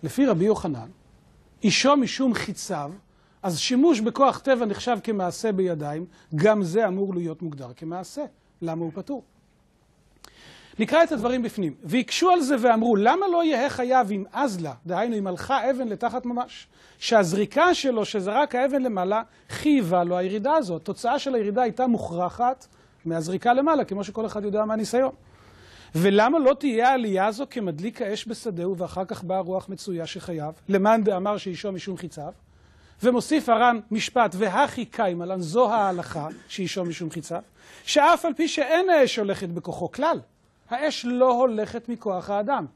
לפי רבי יוחנן, אישו משום חיציו, אז שימוש בכוח טבע נחשב כמעשה בידיים, גם זה אמור להיות מוגדר כמעשה. למה הוא פטור? נקרא את הדברים בפנים. ויקשו על זה ואמרו, למה לא יהיה חייב אם אזלה, דהיינו אם הלכה אבן לתחת ממש, שהזריקה שלו שזרק האבן למעלה, חייבה לו הירידה הזאת. תוצאה של הירידה הייתה מוכרחת מהזריקה למעלה, כמו שכל אחד יודע מהניסיון. ולמה לא תהיה העלייה הזו כמדליק האש בשדהו, ואחר כך באה רוח מצויה שחייב, למען דאמר שאישו משום חיציו, ומוסיף הר"ן משפט, והכי קיימלן, זו ההלכה שאישו משום חיציו, שאף על פי שאין האש הולכת בכוחו כלל, האש לא הולכת מכוח האדם.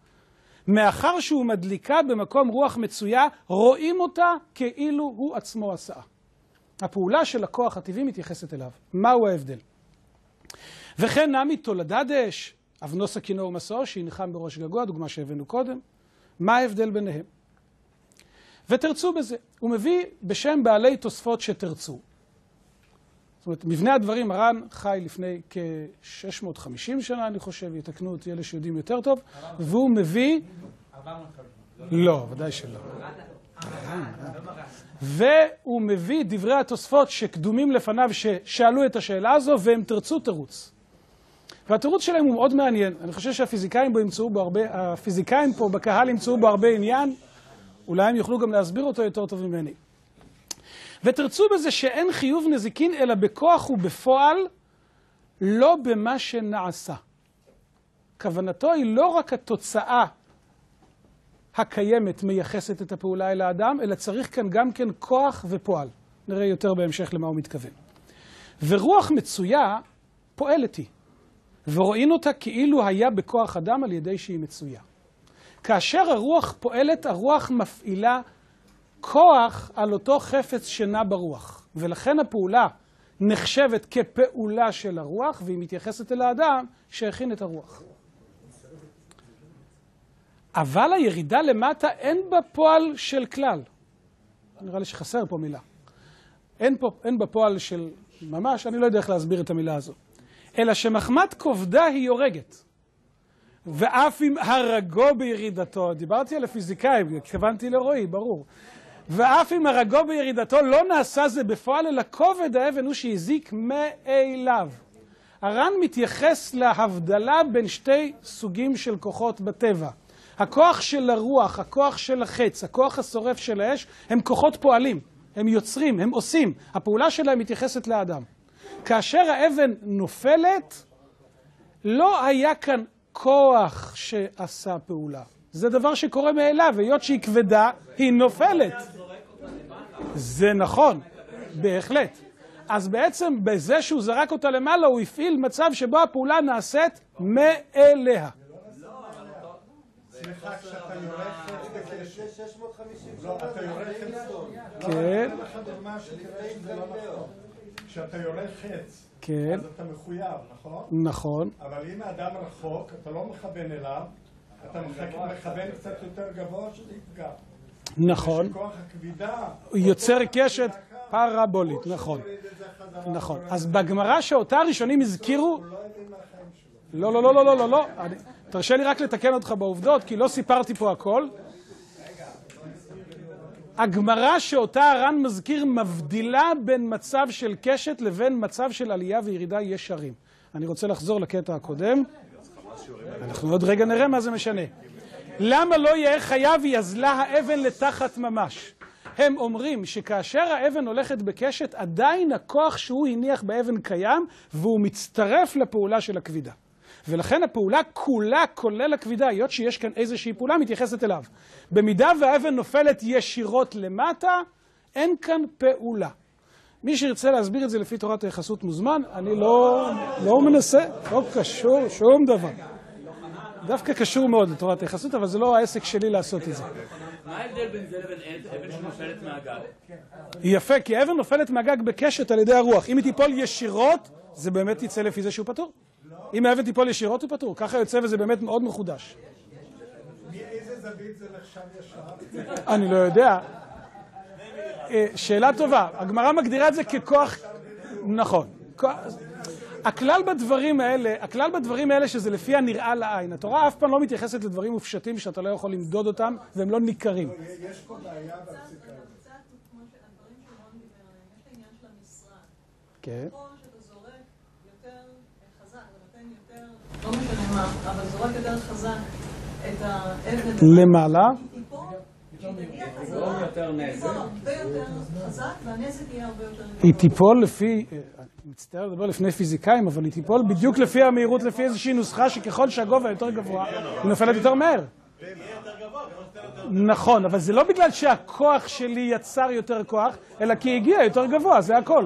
מאחר שהוא מדליקה במקום רוח מצויה, רואים אותה כאילו הוא עצמו עשה. הפעולה של הכוח הטבעי מתייחסת אליו. מהו ההבדל? וכן נמי תולדה דאש, אבנו סכינו ומסעו, שינחם בראש גגוע, דוגמה שהבאנו קודם. מה ההבדל ביניהם? ותרצו בזה. הוא מביא בשם בעלי תוספות שתרצו. זאת אומרת, מבנה הדברים, הר"ן חי לפני כ-650 שנה, אני חושב, יתקנו אותי אלה שיודעים יותר טוב, והוא מביא... 450. לא, ודאי שלא. והוא מביא דברי התוספות שקדומים לפניו ששאלו את השאלה הזו, והם תרצו תירוץ. והתירוץ שלהם הוא מאוד מעניין. אני חושב שהפיזיקאים פה בקהל ימצאו בו הרבה עניין, אולי הם יוכלו גם להסביר אותו יותר טוב ממני. ותרצו בזה שאין חיוב נזיקין אלא בכוח ובפועל, לא במה שנעשה. כוונתו היא לא רק התוצאה הקיימת מייחסת את הפעולה אל האדם, אלא צריך כאן גם כן כוח ופועל. נראה יותר בהמשך למה הוא מתכוון. ורוח מצויה פועלת היא, ורואים אותה כאילו היה בכוח אדם על ידי שהיא מצויה. כאשר הרוח פועלת, הרוח מפעילה כוח על אותו חפץ שנע ברוח. ולכן הפעולה נחשבת כפעולה של הרוח, והיא מתייחסת אל האדם שהכין את הרוח. אבל הירידה למטה אין בה פועל של כלל. נראה לי שחסר פה מילה. אין בפועל של ממש, אני לא יודע איך להסביר את המילה הזו. אלא שמחמת כובדה היא יורגת. ואף אם הרגו בירידתו, דיברתי על הפיזיקאים, התכוונתי לרועי, ברור. ואף אם הרגו בירידתו לא נעשה זה בפועל, אלא כובד האבן הוא שהזיק מאליו. הר"ן מתייחס להבדלה בין שתי סוגים של כוחות בטבע. הכוח של הרוח, הכוח של החץ, הכוח השורף של האש, הם כוחות פועלים, הם יוצרים, הם עושים. הפעולה שלהם מתייחסת לאדם. כאשר האבן נופלת, לא היה כאן כוח שעשה פעולה. זה דבר שקורה מאליו, היות שהיא כבדה, היא נופלת. זה נכון, בהחלט. אז בעצם בזה שהוא זרק אותה למעלה, הוא הפעיל מצב שבו הפעולה נעשית מאליה. סליחה, כשאתה יורד חץ בקשת, 650 לא, אתה יורד חץ. כן. לא, לך דוגמה שכנראה שזה לא נכון. כשאתה יורד חץ, כן. אז אתה מחויב, נכון? נכון. אבל אם האדם רחוק, אתה לא מכוון אליו, אתה מכוון קצת יותר גבוה שזה יפגע. נכון. שכוח הכבידה יוצר קשת פרבולית, נכון. נכון. אז בגמרא שאותה הראשונים הזכירו... לא, לא, לא, לא, לא, לא, לא. תרשה לי רק לתקן אותך בעובדות, כי לא סיפרתי פה הכל. הגמרא שאותה הר"ן מזכיר מבדילה בין מצב של קשת לבין מצב של עלייה וירידה ישרים. אני רוצה לחזור לקטע הקודם. אנחנו עוד רגע נראה מה זה משנה. למה לא יהיה חייב יזלה האבן לתחת ממש? הם אומרים שכאשר האבן הולכת בקשת, עדיין הכוח שהוא הניח באבן קיים, והוא מצטרף לפעולה של הכבידה. ולכן הפעולה כולה, כולל הכבידה, היות שיש כאן איזושהי פעולה, מתייחסת אליו. במידה והאבן נופלת ישירות למטה, אין כאן פעולה. מי שירצה להסביר את זה לפי תורת היחסות מוזמן, אני לא מנסה, לא קשור, שום דבר. דווקא קשור מאוד לתורת היחסות, אבל זה לא העסק שלי לעשות את זה. מה ההבדל בין זה לבין אבן שנופלת מהגג? יפה, כי האבן נופלת מהגג בקשת על ידי הרוח. אם היא תיפול ישירות, זה באמת יצא לפי זה שהוא פטור. אם האבן תיפול ישירות, הוא פטור. ככה יוצא וזה באמת מאוד מחודש. מאיזה זווית זה נחשב ישר? אני לא יודע. שאלה טובה. הגמרא מגדירה את זה ככוח... נכון. הכלל בדברים האלה שזה לפי הנראה לעין. התורה אף פעם לא מתייחסת לדברים מופשטים שאתה לא יכול למדוד אותם והם לא ניכרים. יש פה בעיה בפסיקה. הדברים שרון דיבר עליהם, יש העניין של המשרד. כן. או שאתה זורק יותר חזק, ונותן יותר, לא משנה מה, אבל זורק יותר חזק את האבן למעלה. היא תיפול לפי, אני מצטער לדבר לפני פיזיקאים, אבל היא תיפול בדיוק לפי המהירות, לפי איזושהי נוסחה שככל שהגובה יותר גבוה, היא נופלת יותר מהר. נכון, אבל זה לא בגלל שהכוח שלי יצר יותר כוח, אלא כי הגיע יותר גבוה, זה הכל.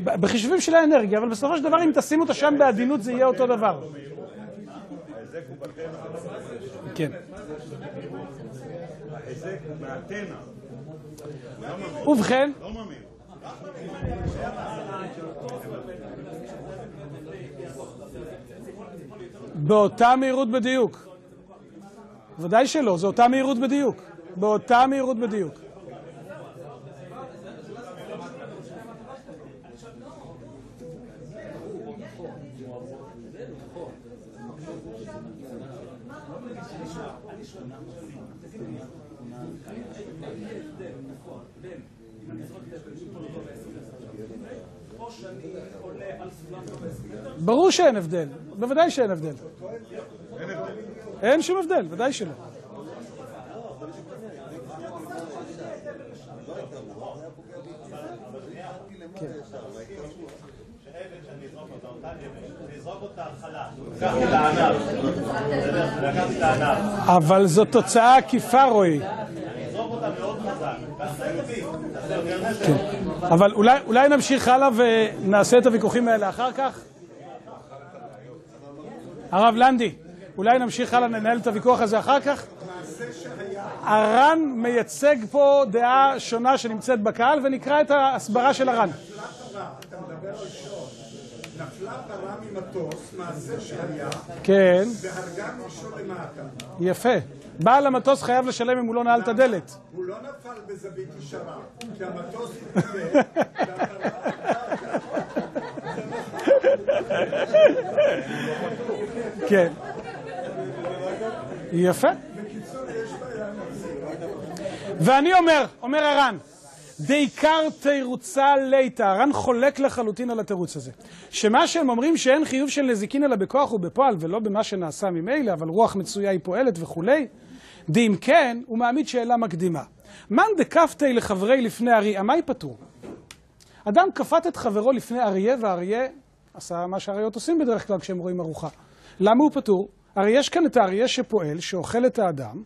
בחישובים של האנרגיה, אבל בסופו של דבר אם תשימו אותה שם בעדינות זה יהיה אותו דבר. כן. ובכן, באותה מהירות בדיוק. ודאי שלא, זו אותה מהירות בדיוק. באותה מהירות בדיוק. ברור שאין הבדל, בוודאי שאין הבדל. אין שום הבדל, ודאי שלא. אבל זו תוצאה עקיפה, רועי. אבל אולי נמשיך הלאה ונעשה את הוויכוחים האלה אחר כך? הרב לנדי, אולי נמשיך הלאה לנהל את הוויכוח הזה אחר כך? הר"ן מייצג פה דעה שונה שנמצאת בקהל ונקרא את ההסברה של הר"ן. אתה מדבר ראשון. נפלה פרה ממטוס, מעשה שהיה, כן. והרגה מישהו למטה. יפה. בעל המטוס חייב לשלם אם הוא לא נעל את הדלת. הוא לא נפל בזווית ישרה, כי המטוס התקבל, כן. יפה. בקיצור, יש בעיה עם זה. ואני אומר הר"ן, דעיקר תירוצה ליתא, הר"ן חולק לחלוטין על התירוץ הזה. שמה שהם אומרים שאין חיוב של נזיקין אלא בכוח ובפועל, ולא במה שנעשה ממילא, אבל רוח מצויה היא פועלת וכולי, דאם כן, הוא מעמיד שאלה מקדימה. מן דקפתי לחברי לפני אריה, מה יפטור? אדם כפת את חברו לפני אריה, והאריה עשה מה שהאריות עושים בדרך כלל כשהם רואים ארוחה. למה הוא פטור? הרי יש כאן את האריה שפועל, שאוכל את האדם,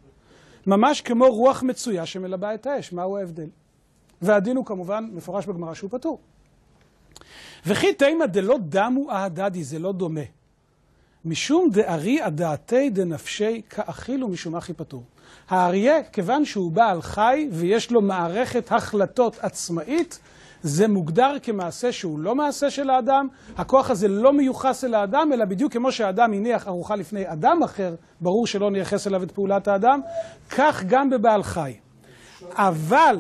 ממש כמו רוח מצויה שמלבה את האש. מהו ההבדל? והדין הוא כמובן מפורש בגמרא שהוא פטור. וכי תימא דלא דמו אהדדי, זה לא דומה. משום דארי הדעתי דנפשי כאכיל ומשום אחי פטור. האריה, כיוון שהוא בעל חי ויש לו מערכת החלטות עצמאית, זה מוגדר כמעשה שהוא לא מעשה של האדם. הכוח הזה לא מיוחס אל האדם, אלא בדיוק כמו שהאדם הניח ארוחה לפני אדם אחר, ברור שלא נייחס אליו את פעולת האדם, כך גם בבעל חי. אבל,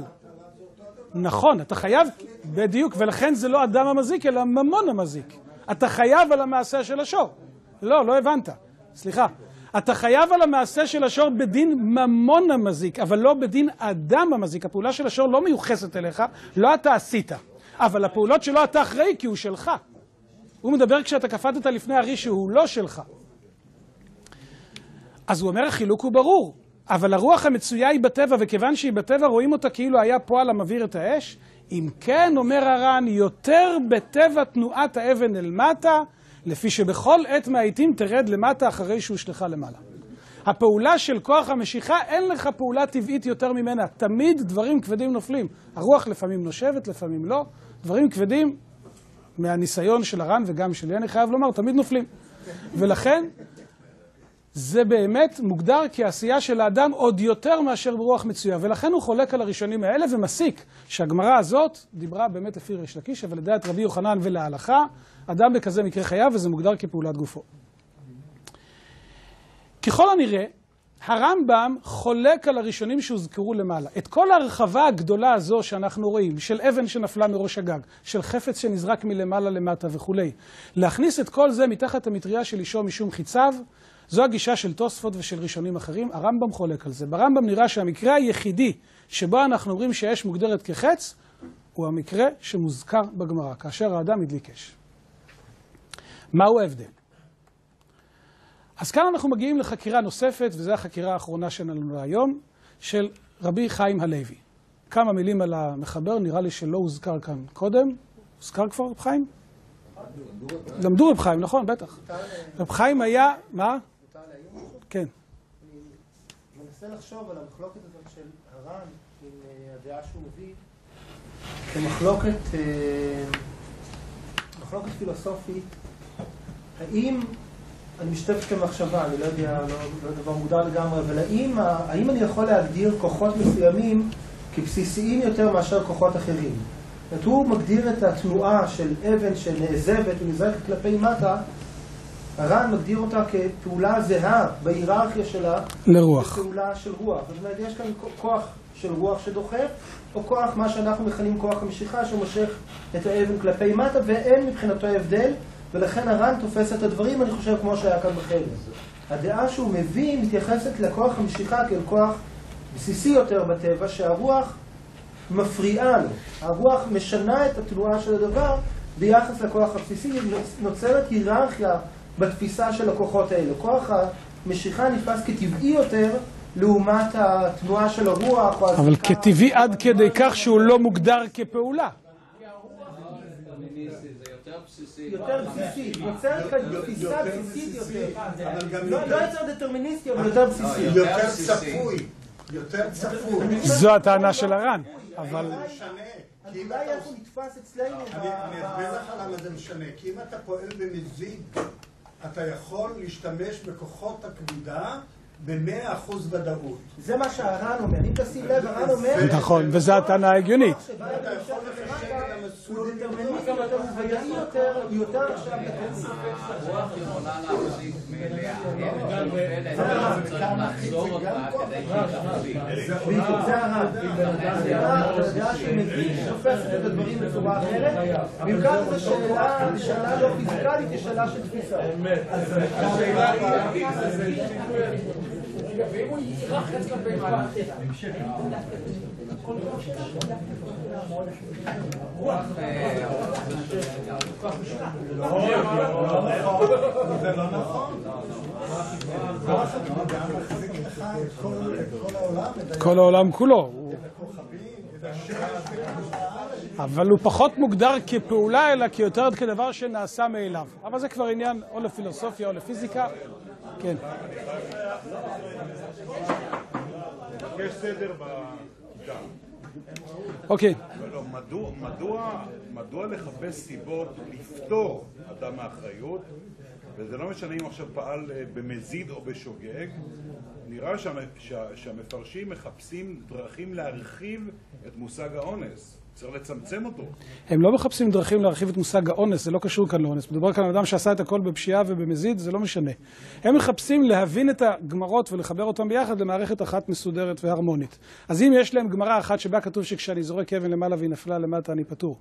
נכון, אתה חייב, בדיוק, ולכן זה לא אדם המזיק, אלא ממון המזיק. אתה חייב על המעשה של השור. לא הבנת. סליחה. אתה חייב על המעשה של השור בדין ממון המזיק, אבל לא בדין אדם המזיק. הפעולה של השור לא מיוחסת אליך, לא אתה עשית. אבל הפעולות שלו אתה אחראי, כי הוא שלך. הוא מדבר כשאתה כפתת לפני ארי שהוא לא שלך. אז הוא אומר, החילוק הוא ברור. אבל הרוח המצויה היא בטבע, וכיוון שהיא בטבע רואים אותה כאילו היה פועל המבעיר את האש. אם כן, אומר הר"ן, יותר בטבע תנועת האבן אל מטה, לפי שבכל עת מהעיתים תרד למטה אחרי שהוא שלחה למעלה. הפעולה של כוח המשיכה, אין לך פעולה טבעית יותר ממנה. תמיד דברים כבדים נופלים. הרוח לפעמים נושבת, לפעמים לא. דברים כבדים, מהניסיון של הר"ן וגם שלי, אני חייב לומר, תמיד נופלים. ולכן, זה באמת מוגדר כעשייה של האדם עוד יותר מאשר ברוח מצויה. ולכן הוא חולק על הראשונים האלה ומסיק שהגמרא הזאת דיברה באמת לפי ריש לקיש, אבל לדעת רבי יוחנן ולהלכה, אדם בכזה מקרה חייב, וזה מוגדר כפעולת גופו. ככל הנראה, הרמב"ם חולק על הראשונים שהוזכרו למעלה. את כל ההרחבה הגדולה הזו שאנחנו רואים, של אבן שנפלה מראש הגג, של חפץ שנזרק מלמעלה למטה וכו'. להכניס את כל זה מתחת המטריה של אישו משום חיציו, זו הגישה של תוספות ושל ראשונים אחרים. הרמב"ם חולק על זה. ברמב"ם נראה שהמקרה היחידי שבו אנחנו אומרים שהאש מוגדרת כחץ, הוא המקרה שמוזכר בגמרא, כאשר האדם הדליק אש. מהו ההבדל? אז כאן אנחנו מגיעים לחקירה נוספת, וזו החקירה האחרונה שלנו היום, של רבי חיים הלוי. כמה מילים על המחבר, נראה לי שלא הוזכר כאן קודם. הוזכר כבר רב חיים? למדו רב חיים, נכון, בטח. רב חיים היה, מה? כן. אני מנסה לחשוב על המחלוקת הזאת של הר"ן עם הדעה שהוא מביא, מחלוקת פילוסופית. האם, אני משתף כמחשבה, אני לא יודע, לא דבר מודע לגמרי, אבל האם אני יכול להגדיר כוחות מסוימים כבסיסיים יותר מאשר כוחות אחרים? זאת אומרת, הוא מגדיר את התנועה של אבן שנעזבת ונזרקת כלפי מטה, הר"ן מגדיר אותה כפעולה זהה בהיררכיה שלה לרוח. כפעולה של רוח. זאת אומרת, יש כאן כוח של רוח שדוחף, או כוח, מה שאנחנו מכנים כוח המשיכה, שמושך את האבן כלפי מטה, ואין מבחינתו הבדל, ולכן הר"ן תופס את הדברים, אני חושב, כמו שהיה כאן בחלק. הדעה שהוא מביא מתייחסת לכוח המשיכה כאל כוח בסיסי יותר בטבע, שהרוח מפריעה לו. הרוח משנה את התנועה של הדבר ביחס לכוח הבסיסי, נוצרת היררכיה בתפיסה של הכוחות האלה. כוח המשיכה נתפס כטבעי יותר לעומת התנועה של הרוח. אבל כטבעי עד כדי כך שהוא לא מוגדר כפעולה. יותר בסיסי, יוצר כאן תפיסה בסיסית יותר. לא יותר דטרמיניסטי, אבל יותר בסיסי. יותר צפוי. יותר צפוי. זו הטענה של הר"ן, אבל... אולי איך הוא נתפס אצלנו... אני אסביר לך למה זה משנה. כי אם אתה פועל במזיד, אתה יכול להשתמש בכוחות הכבידה ב-100% ודאות. זה מה שהר"ן אומר. אם תשים לב, הר"ן אומר... נכון, וזו הטענה ההגיונית. הוא דטרמיניסטי יותר, הוא ודאי יותר עכשיו דטרמיניסטי. רוח יכולה להחזיק מאליה, אין צריך לחזור אותה כדי שהיא תחזיק. זה הר"ן. אתה יודע שמבין שתופסת את הדברים בצורה אחרת, במקום זו שאלה לא פיזיקלית, היא שאלה של תפיסה. אז השאלה היא... ואם הוא ירח חץ כלפי מעלה? זה לא נכון. כל העולם כולו. אבל הוא פחות מוגדר כפעולה, אלא כיותר כדבר שנעשה מאליו. אבל זה כבר עניין או לפילוסופיה או לפיזיקה. כן. יש סדר בכיתה. אוקיי. מדוע לחפש סיבות לפטור אדם מאחריות, וזה לא משנה אם עכשיו פעל במזיד או בשוגג, נראה שהמפרשים מחפשים דרכים להרחיב את מושג האונס. צריך לצמצם אותו. הם לא מחפשים דרכים להרחיב את מושג האונס, זה לא קשור כאן לאונס. מדובר כאן על אדם שעשה את הכל בפשיעה ובמזיד, זה לא משנה. הם מחפשים להבין את הגמרות ולחבר אותם ביחד למערכת אחת מסודרת והרמונית. אז אם יש להם גמרה אחת שבה כתוב שכשאני זורק אבן למעלה והיא נפלה למטה אני פטור.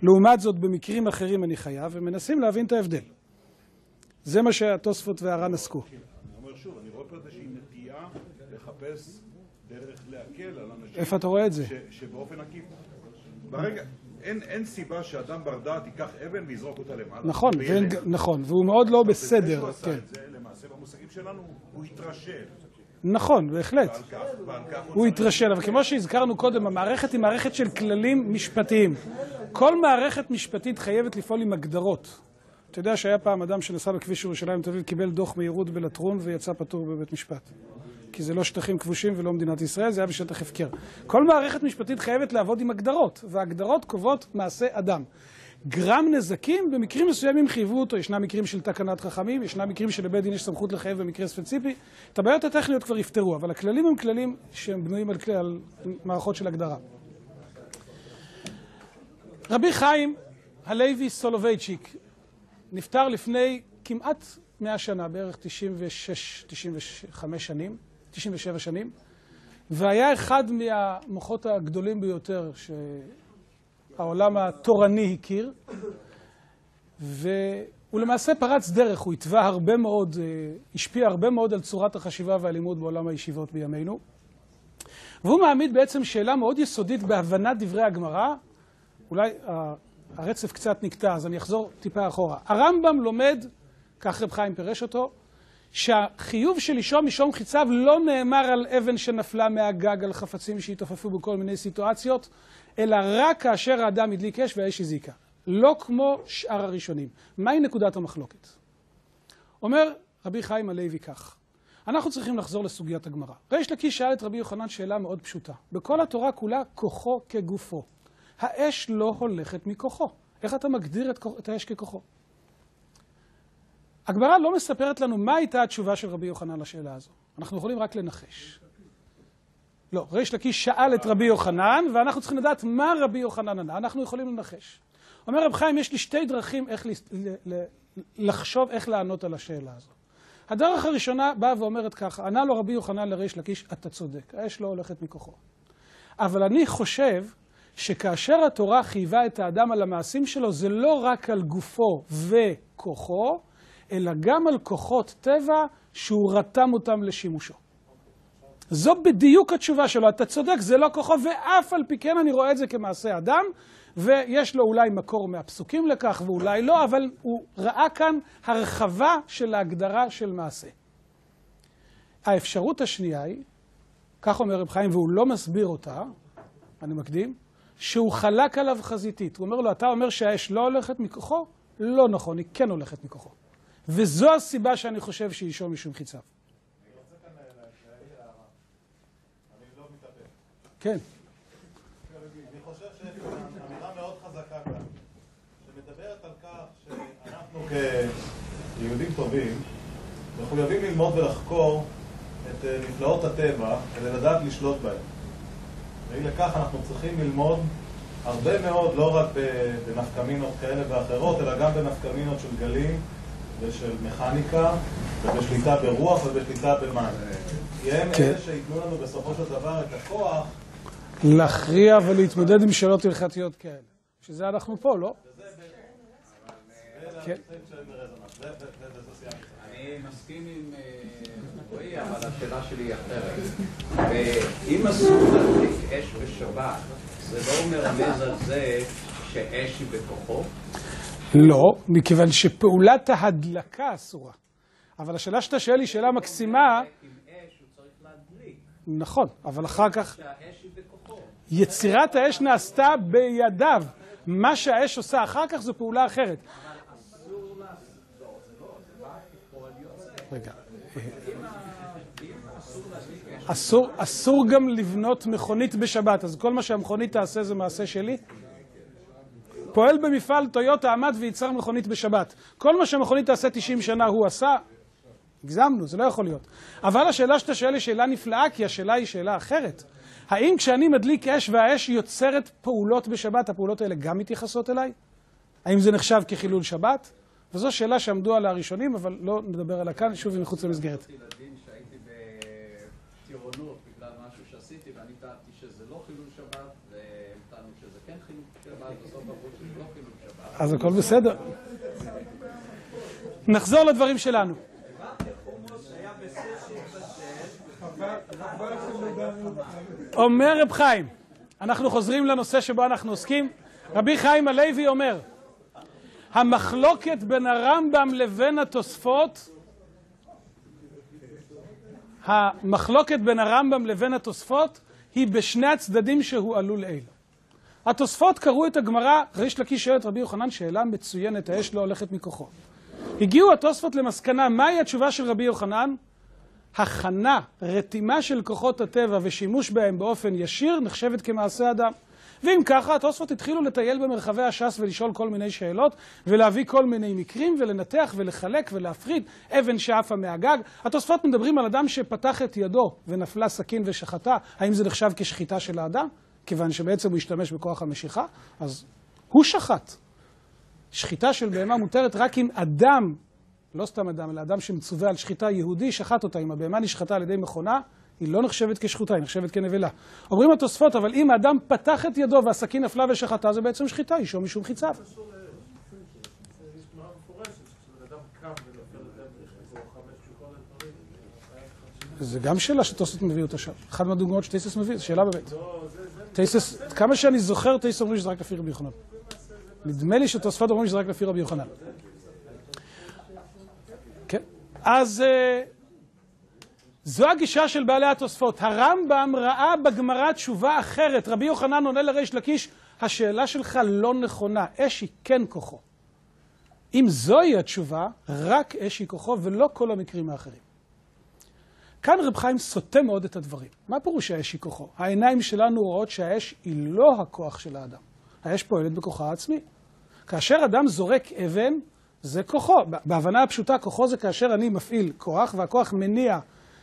לעומת זאת במקרים אחרים אני חייב, ומנסים להבין את ההבדל. זה מה שהתוספות והר"ן עסקו. אני אומר שוב, אני רואה פה איזושהי נטייה לחפש דרך להקל על אנשים. איפה אתה רואה את זה? שבאופן עקיף. ברגע, אין סיבה שאדם בר דעת ייקח אבן ויזרוק אותה למעלה. נכון, נכון, והוא מאוד לא בסדר. זה שהוא עשה את זה, למעשה במושגים שלנו, הוא התרשל. נכון, בהחלט. הוא התרשל, אבל כמו שהזכרנו קודם, המערכת היא מערכת של כללים משפטיים. כל מערכת משפטית חייבת לפעול עם הגדרות. אתה יודע שהיה פעם אדם שנסע בכביש ירושלים תל אביב, קיבל דוח מהירות בלטרון ויצא פטור בבית משפט. כי זה לא שטחים כבושים ולא מדינת ישראל, זה היה בשטח הפקר. כל מערכת משפטית חייבת לעבוד עם הגדרות, והגדרות קובעות מעשה אדם. גרם נזקים, במקרים מסוימים חייבו אותו, ישנם מקרים של תקנת חכמים, ישנם מקרים שלבית דין יש סמכות לחייב במקרה ספציפי. את הבעיות הטכניות כבר יפתרו, אבל הכללים הם כללים שהם בנויים על מערכות של הגדרה. רבי חיים הלוי סולובייצ'יק נפטר לפני כמעט 100 שנה, בערך 97 שנים, והיה אחד מהמוחות הגדולים ביותר שהעולם התורני הכיר, והוא למעשה פרץ דרך, הוא התווה הרבה מאוד, השפיע הרבה מאוד על צורת החשיבה והלימוד בעולם הישיבות בימינו, והוא מעמיד בעצם שאלה מאוד יסודית בהבנת דברי הגמרא. אולי הרצף קצת נקטע, אז אני אחזור טיפה אחורה. הרמב"ם לומד, כך רב חיים פירש אותו, שהחיוב של לישום משום חיציו לא נאמר על אבן שנפלה מהגג, על חפצים שהתעופפו בכל מיני סיטואציות, אלא רק כאשר האדם הדליק אש והאש הזיקה. לא כמו שאר הראשונים. מהי נקודת המחלוקת? אומר רבי חיים הלוי כך, אנחנו צריכים לחזור לסוגיית הגמרא. ריש לקיש שאל את רבי יוחנן שאלה מאוד פשוטה. בכל התורה כולה כוחו כגופו. האש לא הולכת מכוחו. איך אתה מגדיר את האש ככוחו? הגמרא לא מספרת לנו מה הייתה התשובה של רבי יוחנן לשאלה הזו. אנחנו יכולים רק לנחש. לא, ריש לקיש שאל את רבי יוחנן, ואנחנו צריכים לדעת מה רבי יוחנן ענה. אנחנו יכולים לנחש. אומר רב חיים, יש לי שתי דרכים איך לחשוב איך לענות על השאלה הזו. הדרך הראשונה באה ואומרת ככה, ענה לו רבי יוחנן לריש לקיש, אתה צודק, האש לא הולכת מכוחו. אבל אני חושב שכאשר התורה חייבה את האדם על המעשים שלו, זה לא רק על גופו וכוחו, אלא גם על כוחות טבע שהוא רתם אותם לשימושו. זו בדיוק התשובה שלו, אתה צודק, זה לא כוחו, ואף על פי כן אני רואה את זה כמעשה אדם, ויש לו אולי מקור מהפסוקים לכך ואולי לא, אבל הוא ראה כאן הרחבה של ההגדרה של מעשה. האפשרות השנייה היא, כך אומר רב חיים, והוא לא מסביר אותה, אני מקדים, שהוא חלק עליו חזיתית. הוא אומר לו, אתה אומר שהאש לא הולכת מכוחו? לא נכון, היא כן הולכת מכוחו. וזו הסיבה שאני חושב שישום משום חיציו. אני רוצה כאן להעיר הערה. אני לא מתאפק. כן. אני חושב שיש אמירה מאוד חזקה כאן, שמדברת על כך שאנחנו כיהודים טובים מחויבים ללמוד ולחקור את נפלאות הטבע כדי לדעת לשלוט בהם. ואי לכך אנחנו צריכים ללמוד הרבה מאוד, לא רק בנפקמינות כאלה ואחרות, אלא גם בנפקמינות של גלים ושל מכניקה, ובשליטה ברוח ובשליטה במים. כי הם אלה שיתנו לנו בסופו של דבר את הכוח להכריע ולהתמודד עם שאלות הלכתיות כאלה. שזה אנחנו פה, לא? כן. אני מסכים עם רועי, אבל השאלה שלי היא אחרת. אם אסור להדליק אש בשבת, זה לא מרמז על זה שאש היא בכוחו? לא, מכיוון שפעולת ההדלקה אסורה. אבל השאלה שאתה שואל היא שאלה מקסימה. עם אש הוא צריך להדליק. נכון, אבל אחר כך שהאש היא בכוחו. יצירת האש נעשתה בידיו. מה שהאש עושה אחר כך זו פעולה אחרת. רגע. אסור גם לבנות מכונית בשבת, אז כל מה שהמכונית תעשה זה מעשה שלי. פועל במפעל טויוטה עמד וייצר מכונית בשבת. כל מה שהמכונית תעשה 90 שנה הוא עשה. הגזמנו, זה לא יכול להיות. אבל השאלה שאתה שואל היא שאלה נפלאה, כי השאלה היא שאלה אחרת. האם כשאני מדליק אש והאש יוצרת פעולות בשבת, הפעולות האלה גם מתייחסות אליי? האם זה נחשב כחילול שבת? וזו שאלה שעמדו על הראשונים, אבל לא נדבר עליה כאן, שוב מחוץ למסגרת. ילדים שהייתי בטירונות בגלל משהו שעשיתי, ואני טענתי שזה לא חילול שבת, והם טענו שזה כן חילול שבת, בסוף אמרו שזה לא חילול שבת. אז הכל בסדר. נחזור לדברים שלנו. אומר רב חיים, אנחנו חוזרים לנושא שבו אנחנו עוסקים. רבי חיים הלוי אומר, המחלוקת בין הרמב"ם לבין התוספות, היא בשני הצדדים שהועלו לעיל. התוספות קראו את הגמרא, ריש לקיש שואל את רבי יוחנן שאלה מצוינת, האש לא הולכת מכוחו. הגיעו התוספות למסקנה, מהי התשובה של רבי יוחנן? הכנה, רתימה של כוחות הטבע ושימוש בהם באופן ישיר נחשבת כמעשה אדם. ואם ככה, התוספות התחילו לטייל במרחבי הש"ס ולשאול כל מיני שאלות, ולהביא כל מיני מקרים, ולנתח ולחלק ולהפריד אבן שעפה מהגג. התוספות מדברים על אדם שפתח את ידו ונפלה סכין ושחטה. האם זה נחשב כשחיטה של האדם? כיוון שבעצם הוא השתמש בכוח המשיכה, אז הוא שחט. שחיטה של בהמה מותרת רק אם אדם, לא סתם אדם, אלא אדם שמצווה על שחיטה יהודי, שחט אותה. אם הבהמה נשחטה על ידי מכונה, היא לא נחשבת כשחוטה, היא נחשבת כנבלה. אומרים התוספות, אבל אם האדם פתח את ידו והסכין נפלה ושחטה, זה בעצם שחיטה, אישו משום חיציו. זה גם שאלה שתוספות מביא אותה שם. אחת מהדוגמאות שטייסס מביא, זו שאלה באמת. טייסס, כמה שאני זוכר, טייסס אומרים שזה רק לפי רבי יוחנן. נדמה לי שתוספות אומרים שזה רק לפי רבי יוחנן. כן, אז זו הגישה של בעלי התוספות. הרמב"ם ראה בגמרא תשובה אחרת. רבי יוחנן עונה לריש לקיש, השאלה שלך לא נכונה, אש היא כן כוחו. אם זוהי התשובה, רק אש היא כוחו ולא כל המקרים האחרים. כאן רב חיים סוטה מאוד את הדברים. מה פירוש האש היא כוחו? העיניים שלנו רואות שהאש היא לא הכוח של האדם. האש פועלת בכוחה העצמי. כאשר אדם זורק אבן, זה כוחו. בהבנה הפשוטה, כוחו זה כאשר אני מפעיל כוח, והכוח מניע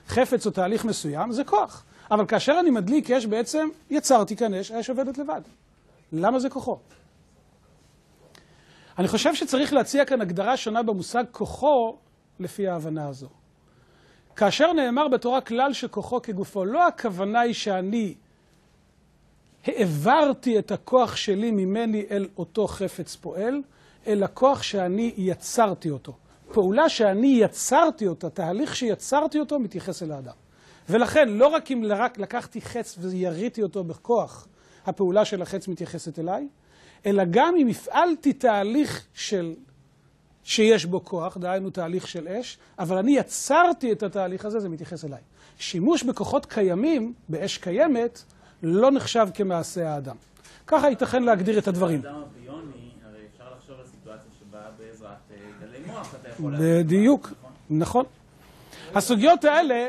חפץ או תהליך מסוים, זה כוח. אבל כאשר אני מדליק אש, בעצם יצרתי כאן אש, האש עובדת לבד. למה זה כוחו? אני חושב שצריך להציע כאן הגדרה שונה במושג כוחו לפי ההבנה הזו. כאשר נאמר בתורה כלל שכוחו כגופו, לא הכוונה היא שאני העברתי את הכוח שלי ממני אל אותו חפץ פועל, אלא כוח שאני יצרתי אותו. פעולה שאני יצרתי אותה, תהליך שיצרתי אותו, מתייחס אל האדם. ולכן, לא רק אם לקחתי חץ ויריתי אותו בכוח, הפעולה של החץ מתייחסת אליי, אלא גם אם הפעלתי תהליך שיש בו כוח, דהיינו תהליך של אש, אבל אני יצרתי את התהליך הזה, זה מתייחס אליי. שימוש בכוחות קיימים, באש קיימת, לא נחשב כמעשה האדם. ככה ייתכן להגדיר את הדברים. האדם הביוני, הרי אפשר לחשוב על סיטואציה שבה בעזרת גלי מוח אתה יכול... בדיוק, נכון. הסוגיות האלה...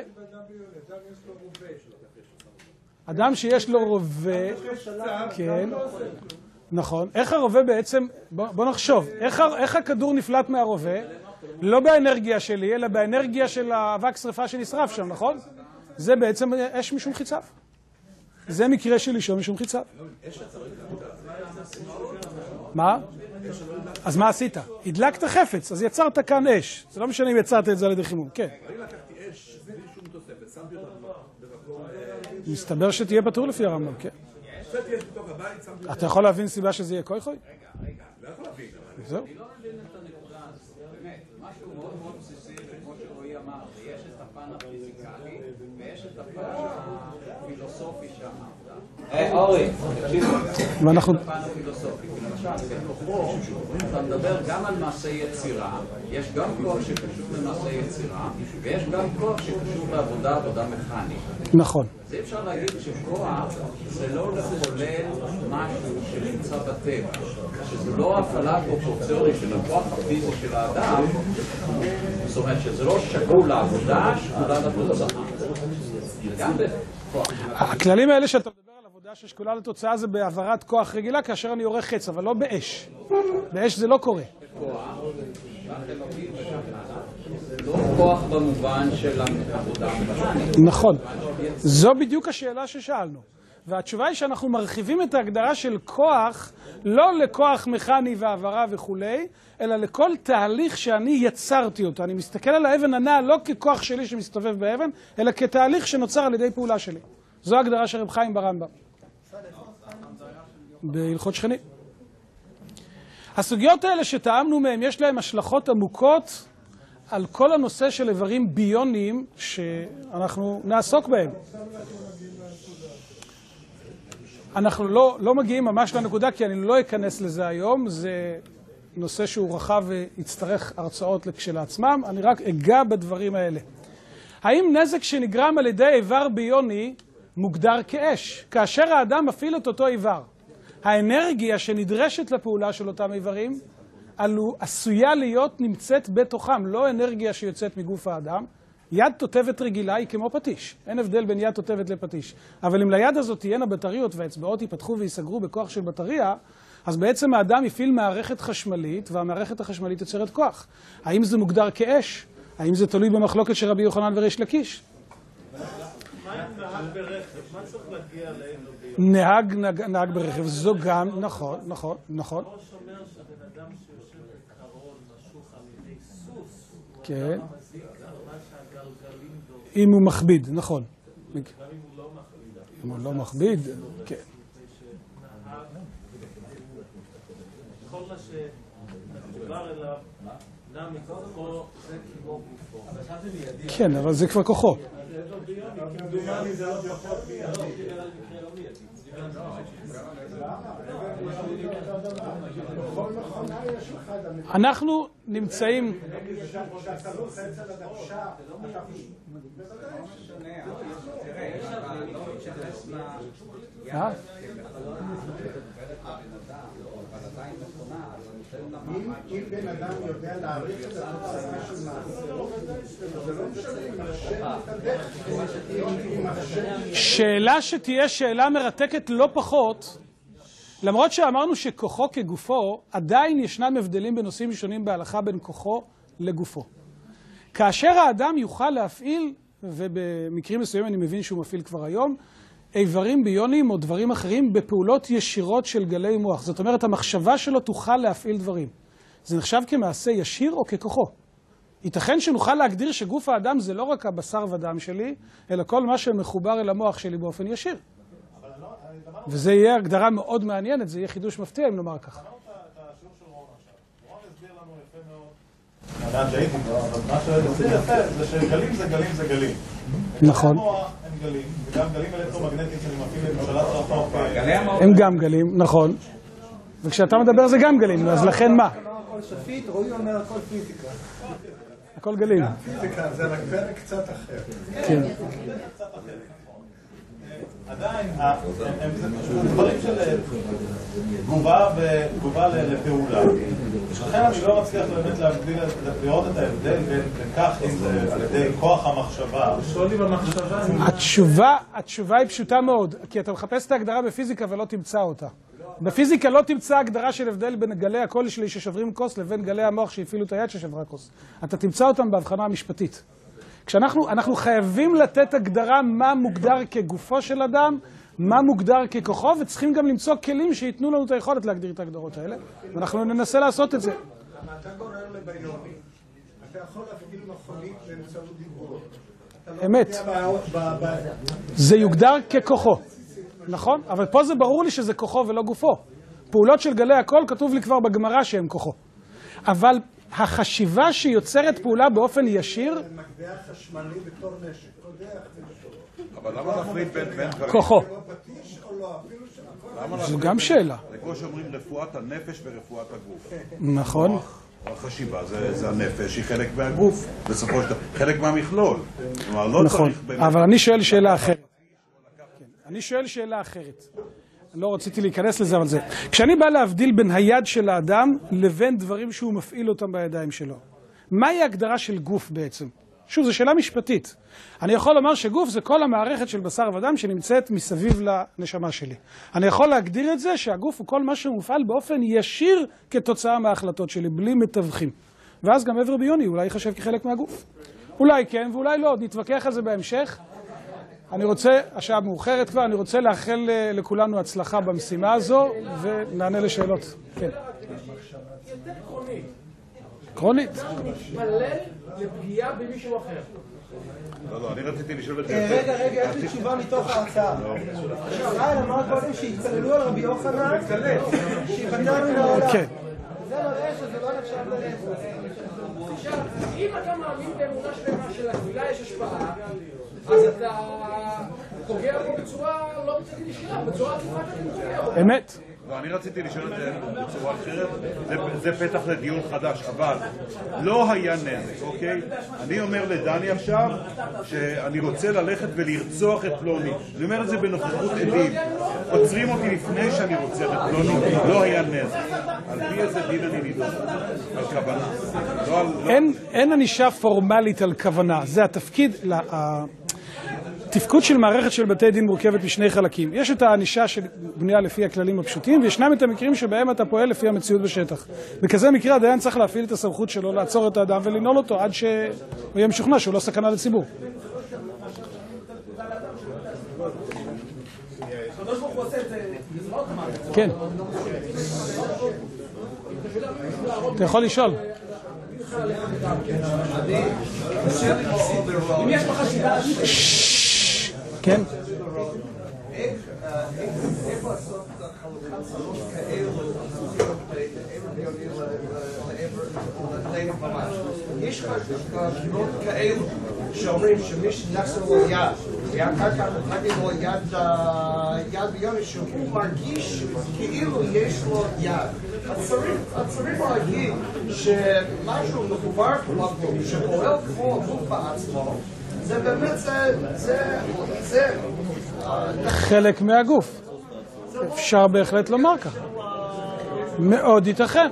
אדם שיש לו רובה... כן, נכון. איך הרובה בעצם... בוא נחשוב. איך הכדור נפלט מהרובה? לא באנרגיה שלי, אלא באנרגיה של האבק שריפה שנשרף שם, נכון? זה בעצם אש משום חיציו. זה מקרה של לישון משום חיציו. מה? אז מה עשית? הדלקת חפץ, אז יצרת כאן אש. זה לא משנה אם יצרת את זה על ידי חימום, כן. אני לקחתי אש בלי שום תוספת, שמתי אותה במקום... מסתבר שתהיה פטור לפי הרמב"ם, כן. קצת יש בתוך הבית, שמתי אותה... אתה יכול להבין סיבה שזה יהיה כוי חוי? רגע, לא יכול להבין. זהו. אני לא מבין את הנקודה הזאת, באמת, משהו מאוד מאוד בסיסי, כמו שרועי אמר, ויש את הפן הפיזיקלי, ויש את הפן הפילוסופי שאמרת. אורי, תקשיב רגע, יש את הפן הפילוסופי, כי למשל, בכוחו, אתה מדבר גם על מעשה יצירה, יש גם כוח שקשור למעשה יצירה, ויש גם כוח שקשור לעבודה מכנית. נכון. אז אי אפשר להגיד שכוח זה לא לחולל משהו שנמצא בטבע, שזה לא הפעלה פרופורציונית של הכוח הפיזי של האדם, זאת אומרת שזה לא שקול לעבודה, שקולה לתוצאה. גם בכוח. הכללים האלה שאתה מדבר על עבודה ששקולה לתוצאה זה בעברת כוח רגילה כאשר אני עורך חץ, אבל לא באש. באש זה לא קורה. לא כוח במובן של העבודה מכנית. נכון. זו בדיוק השאלה ששאלנו. והתשובה היא שאנחנו מרחיבים את ההגדרה של כוח לא לכוח מכני והעברה וכולי, אלא לכל תהליך שאני יצרתי אותו. אני מסתכל על האבן הנעה לא ככוח שלי שמסתובב באבן, אלא כתהליך שנוצר על ידי פעולה שלי. זו ההגדרה של רב חיים ברמב"ם. בהלכות שכנים. הסוגיות האלה שטעמנו מהם יש להם השלכות עמוקות על כל הנושא של איברים ביוניים שאנחנו נעסוק בהם. אנחנו לא מגיעים ממש לנקודה כי אני לא אכנס לזה היום, זה נושא שהוא רחב ויצטרך הרצאות כשלעצמם, אני רק אגע בדברים האלה. האם נזק שנגרם על ידי איבר ביוני מוגדר כאש? כאשר האדם מפעיל את אותו איבר, האנרגיה שנדרשת לפעולה של אותם איברים עשויה להיות נמצאת בתוכם, לא אנרגיה שיוצאת מגוף האדם. יד תותבת רגילה היא כמו פטיש, אין הבדל בין יד תותבת לפטיש. אבל אם ליד הזאת תהיינה בטריות והאצבעות ייפתחו ויסגרו בכוח של בטריה, אז בעצם האדם יפעיל מערכת חשמלית, והמערכת החשמלית יוצרת כוח. האם זה מוגדר כאש? האם זה תלוי במחלוקת של רבי יוחנן וריש לקיש? מה עם נהג ברכב? מה צריך להגיע לאלו? נהג ברכב, זו גם, נכון. הראש אומר שבן אדם שיושב בקרון משוך על ידי סוס, כן. הוא אדם מזיק מה שהגלגלים דורשים. אם הוא מכביד, נכון. גם אם הוא לא מכביד. אם הוא לא מכביד, כן. כל מה שדובר אליו נע מכוחו זה כמו גופו. כן, אבל זה כבר כוחו. כמדומני זה לא פחות מיידי. אנחנו נמצאים... אם בן אדם יודע להעריך את התוצאה של מעשרות, זה לא משנה. שאלה שתהיה שאלה מרתקת לא פחות, למרות שאמרנו שכוחו כגופו, עדיין ישנם הבדלים בנושאים שונים בהלכה בין כוחו לגופו. כאשר האדם יוכל להפעיל, ובמקרים מסוימים אני מבין שהוא מפעיל כבר היום, איברים ביוניים או דברים אחרים בפעולות ישירות של גלי מוח. זאת אומרת, המחשבה שלו תוכל להפעיל דברים. זה נחשב כמעשה ישיר או ככוחו. ייתכן שנוכל להגדיר שגוף האדם זה לא רק הבשר ודם שלי, אלא כל מה שמחובר אל המוח שלי באופן ישיר. וזה יהיה הגדרה מאוד מעניינת, זה יהיה חידוש מפתיע אם נאמר ככה. מה שהסביר יפה זה שגלים זה גלים זה גלים. נכון. המוח הם גלים, וגם גלים אלקטרומגנטיים שאני מפעיל למשלת רחוק. הם גם גלים, נכון. וכשאתה מדבר זה גם גלים, אז לכן מה? הכל שפיט, רועי אומר הכל פיזיקה. הכל גלים. פיזיקה זה רק פרק קצת אחר. כן. עדיין, הם דברים של תגובה לפעולה. לכן אני לא מצליח באמת לראות את ההבדל בין כך אם זה על ידי כוח המחשבה. שוני במחשבה. התשובה היא פשוטה מאוד, כי אתה מחפש את ההגדרה בפיזיקה ולא תמצא אותה. בפיזיקה לא תמצא הגדרה של הבדל בין גלי הקול שלי ששברים כוס לבין גלי המוח שהפעילו את היד ששברה כוס. אתה תמצא אותם בהבחנה המשפטית. אנחנו חייבים לתת הגדרה מה מוגדר כגופו של אדם, מה מוגדר ככוחו, וצריכים גם למצוא כלים שיתנו לנו את היכולת להגדיר את ההגדרות האלה. ואנחנו ננסה לעשות את זה. אתה גורם לביוני, אתה יכול להפעיל מכונית באמצעות דיבור. אמת. זה יוגדר ככוחו. נכון? אבל פה זה ברור לי שזה כוחו ולא גופו. פעולות של גלי הקול כתוב לי כבר בגמרא שהם כוחו. אבל החשיבה שיוצרת פעולה באופן ישיר... מגדע חשמלי בתור נשק. אבל למה להפריד בין דברים? כוחו. זו גם שאלה. זה כמו שאומרים רפואת הנפש ורפואת הגוף. נכון. החשיבה זה הנפש, היא חלק מהגוף, בסופו של דבר, חלק מהמכלול. נכון, אבל אני שואל שאלה אחרת. אני שואל שאלה אחרת. לא רציתי להיכנס לזה, אבל זה. כשאני בא להבדיל בין היד של האדם לבין דברים שהוא מפעיל אותם בידיים שלו, מהי ההגדרה של גוף בעצם? שוב, זו שאלה משפטית. אני יכול לומר שגוף זה כל המערכת של בשר ודם שנמצאת מסביב לנשמה שלי. אני יכול להגדיר את זה שהגוף הוא כל מה שמופעל באופן ישיר כתוצאה מההחלטות שלי, בלי מתווכים. ואז גם עבר ביוני אולי יחשב כחלק מהגוף. אולי כן ואולי לא, נתווכח על זה בהמשך. אני רוצה, השעה מאוחרת כבר, אני רוצה לאחל לכולנו הצלחה במשימה הזו, ונענה לשאלות. כן. יותר קרונית. קרונית. מתפלל לפגיעה במישהו אחר. לא, אני רציתי לשאול את זה. רגע, יש לי תשובה מתוך ההרצאה. ישראל אמר קודם שהתפללו על רבי יוחנן, שיפטר מן העולם. כן. זה מראה שזה לא נחשב לרצח. עכשיו, אם אתה מאמין באמונה שלמה שלתפילה יש השפעה, אז אתה פוגע בו בצורה לא מצליח לשאלה, בצורה עקיפה אתה פוגע בו. אמת. לא, אני רציתי לשאול את זה בצורה אחרת, זה פתח לדיון חדש, אבל לא היה נזק, אוקיי? אני אומר לדני עכשיו שאני רוצה ללכת ולרצוח את פלוני. אני אומר את זה בנוכחות עדים. עוצרים אותי לפני שאני רוצח את פלוני, לא היה נזק. על פי איזה דין אני נידון? על כוונה. אין ענישה פורמלית על כוונה. זה התפקיד, תפקוד של מערכת של בתי דין מורכבת משני חלקים. יש את הענישה שבנויה לפי הכללים הפשוטים, וישנם את המקרים שבהם אתה פועל לפי המציאות בשטח. בכזה מקרה הדיין צריך להפעיל את הסמכות שלו, לעצור את האדם ולנעול אותו עד שהוא יהיה משוכנע שהוא לא סכנה לציבור. כן. אתה יכול לשאול. אם יש לך שיטה... כן. איפה לעשות חלוקת צרות כאלו, יש חלוקות כאלו שאומרים שמי שנחסר לו יד, ואחר כך נתתי לו יד ביוני שהוא מרגיש כאילו יש לו יד. אז צריך להגיד שמשהו מחובר כמו שפועל כמו הגוף בעצמו, זה באמת, זה חלק מהגוף. אפשר בהחלט לומר ככה. מאוד ייתכן.